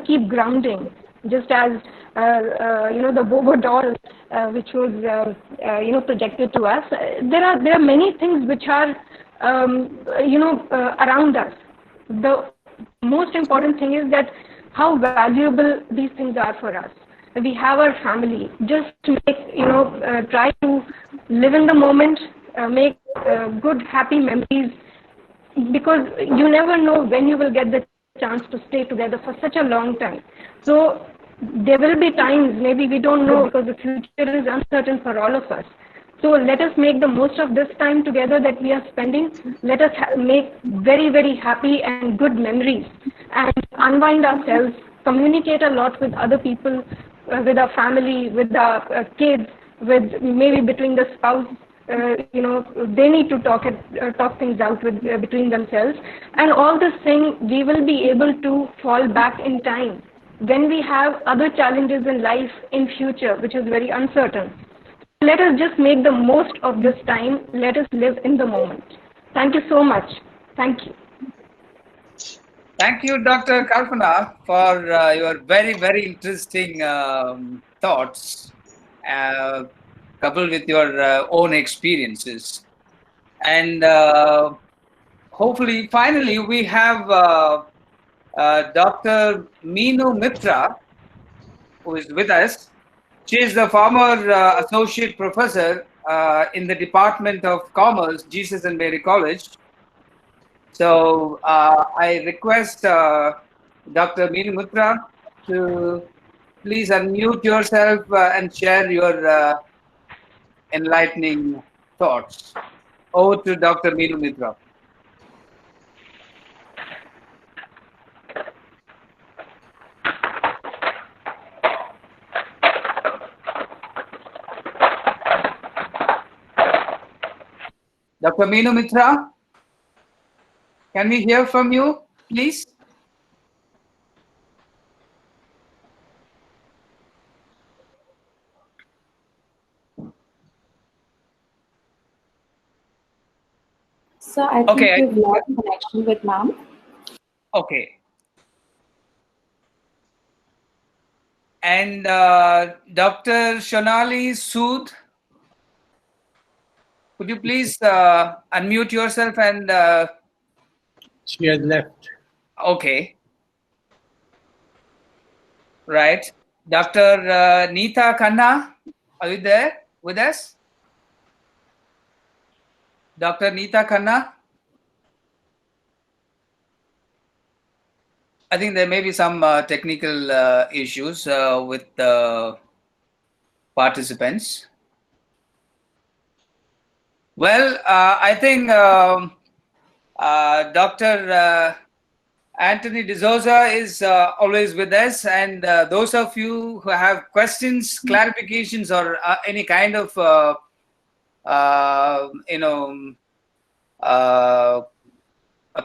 Speaker 13: keep grounding. Just as the Bobo doll, which was projected to us, there are many things which are around us. The most important thing is that how valuable these things are for us. We have our family. Just to make, try to live in the moment, make good, happy memories, because you never know when you will get the chance to stay together for such a long time. So there will be times, maybe we don't know because the future is uncertain for all of us. So let us make the most of this time together that we are spending. Let us make very, very happy and good memories and unwind ourselves, communicate a lot with other people, with our family, with our kids, with maybe between the spouse. They need to talk things out between themselves. And all this thing, we will be able to fall back in time when we have other challenges in life in future, which is very uncertain. Let us just make the most of this time. Let us live in the moment. Thank you so much. Thank you.
Speaker 1: Thank you, Dr. Kalpana, for your very, very interesting thoughts, coupled with your own experiences. And hopefully, finally, we have Dr. Meenu Mitra, who is with us. She is the former associate professor in the Department of Commerce, Jesus and Mary College. So I request Dr. Meenu Mitra to please unmute yourself and share your enlightening thoughts. Over to Dr. Meenu Mitra. Dr. Meenu Mitra, can we hear from you, please?
Speaker 6: So I think we've lost connection with ma'am.
Speaker 1: Okay. And Dr. Shonali Sood, could you please unmute yourself and...
Speaker 5: She has left.
Speaker 1: Okay. Right. Dr. Neeta Khanna, are you there with us? Dr. Neeta Khanna? I think there may be some technical issues with the participants. Well, I think Dr. Anthony D'Souza is always with us, and those of you who have questions, clarifications, or any kind of a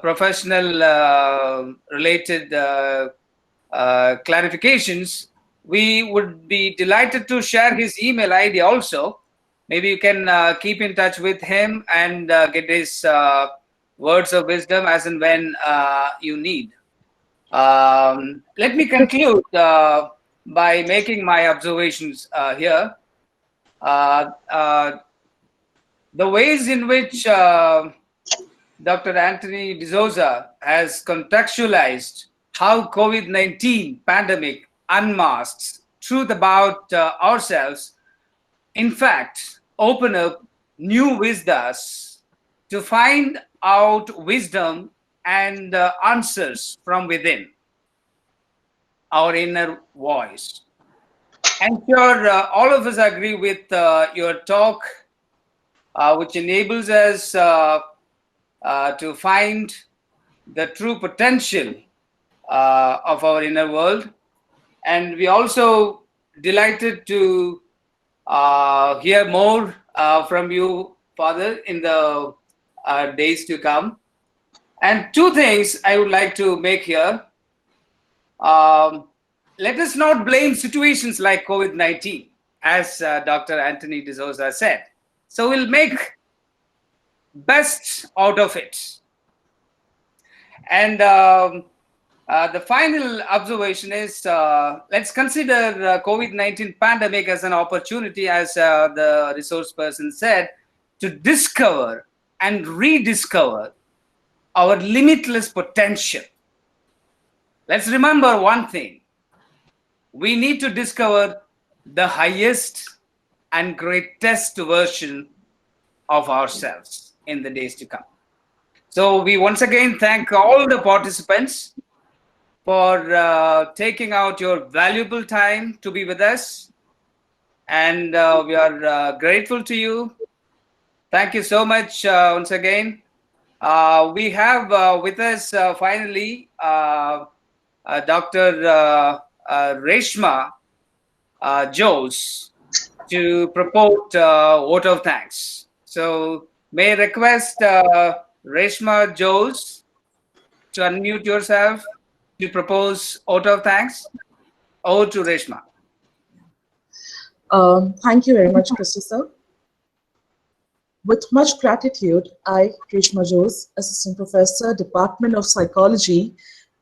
Speaker 1: professional related clarifications, we would be delighted to share his email ID also. Maybe you can keep in touch with him and get his words of wisdom as and when you need. Let me conclude by making my observations here. The ways in which Dr. Anthony D'Souza has contextualized how COVID-19 pandemic unmasks truth about ourselves, in fact, open up new vistas to find out wisdom and answers from within our inner voice. I'm sure all of us agree with your talk, which enables us to find the true potential of our inner world. And we also delighted to hear more from you, Father, in the days to come. And two things I would like to make here. Let us not blame situations like COVID-19, as Dr. Anthony D'Souza said. So we'll make best out of it. And the final observation is, let's consider COVID-19 pandemic as an opportunity, as the resource person said, to discover and rediscover our limitless potential. Let's remember one thing. We need to discover the highest and greatest version of ourselves in the days to come. So we once again thank all the participants for taking out your valuable time to be with us. And we are grateful to you. Thank you so much once again. We have with us finally Dr. Reshma Jose to propose vote of thanks. So may I request Reshma Jose to unmute yourself to propose vote of thanks. Over to Reshma.
Speaker 14: Thank you very much, Christopher. With much gratitude, I, Reshma Jose, Assistant Professor, Department of Psychology,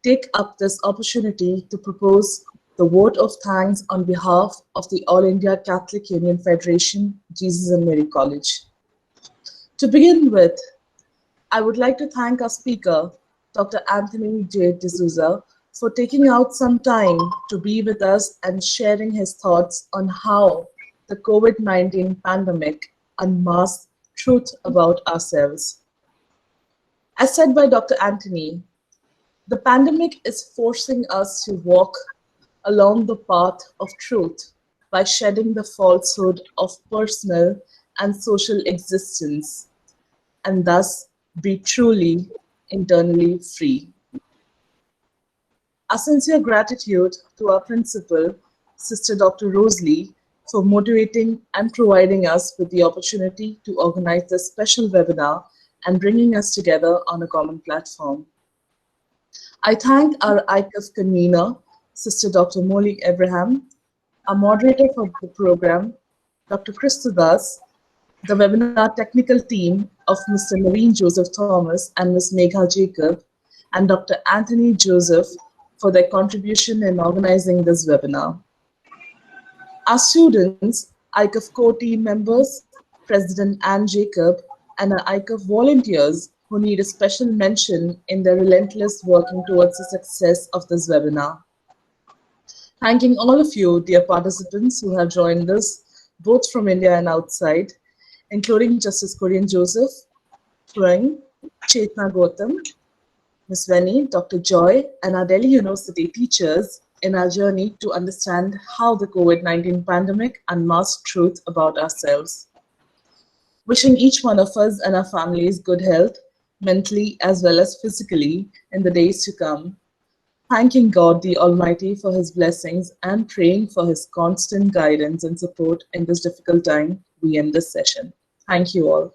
Speaker 14: take up this opportunity to propose the vote of thanks on behalf of the All India Catholic Union Federation, Jesus and Mary College. To begin with, I would like to thank our speaker, Dr. Anthony J. D'Souza, for taking out some time to be with us and sharing his thoughts on how the COVID-19 pandemic unmasks truth about ourselves. As said by Dr. Anthony, the pandemic is forcing us to walk along the path of truth by shedding the falsehood of personal and social existence, and thus be truly internally free. Our sincere gratitude to our principal, Sister Dr. Rosalie, for motivating and providing us with the opportunity to organize this special webinar and bringing us together on a common platform. I thank our AICUF convener, Sister Dr. Molly Abraham, our moderator for the program, Dr. Krista Das, the webinar technical team of Mr. Naveen Joseph Thomas and Ms. Megha Jacob, and Dr. Anthony Joseph for their contribution in organizing this webinar. Our students, AICUF core team members, President Anne Jacob, and our AICUF volunteers who need a special mention in their relentless working towards the success of this webinar. Thanking all of you, dear participants who have joined us, both from India and outside, including Justice Korean Joseph, Tuang, Chetna Gautam, Ms. Veni, Dr. Joy, and our Delhi University teachers in our journey to understand how the COVID-19 pandemic unmasks truth about ourselves. Wishing each one of us and our families good health, mentally as well as physically, in the days to come. Thanking God the Almighty for His blessings and praying for His constant guidance and support in this difficult time, we end this session. Thank you all.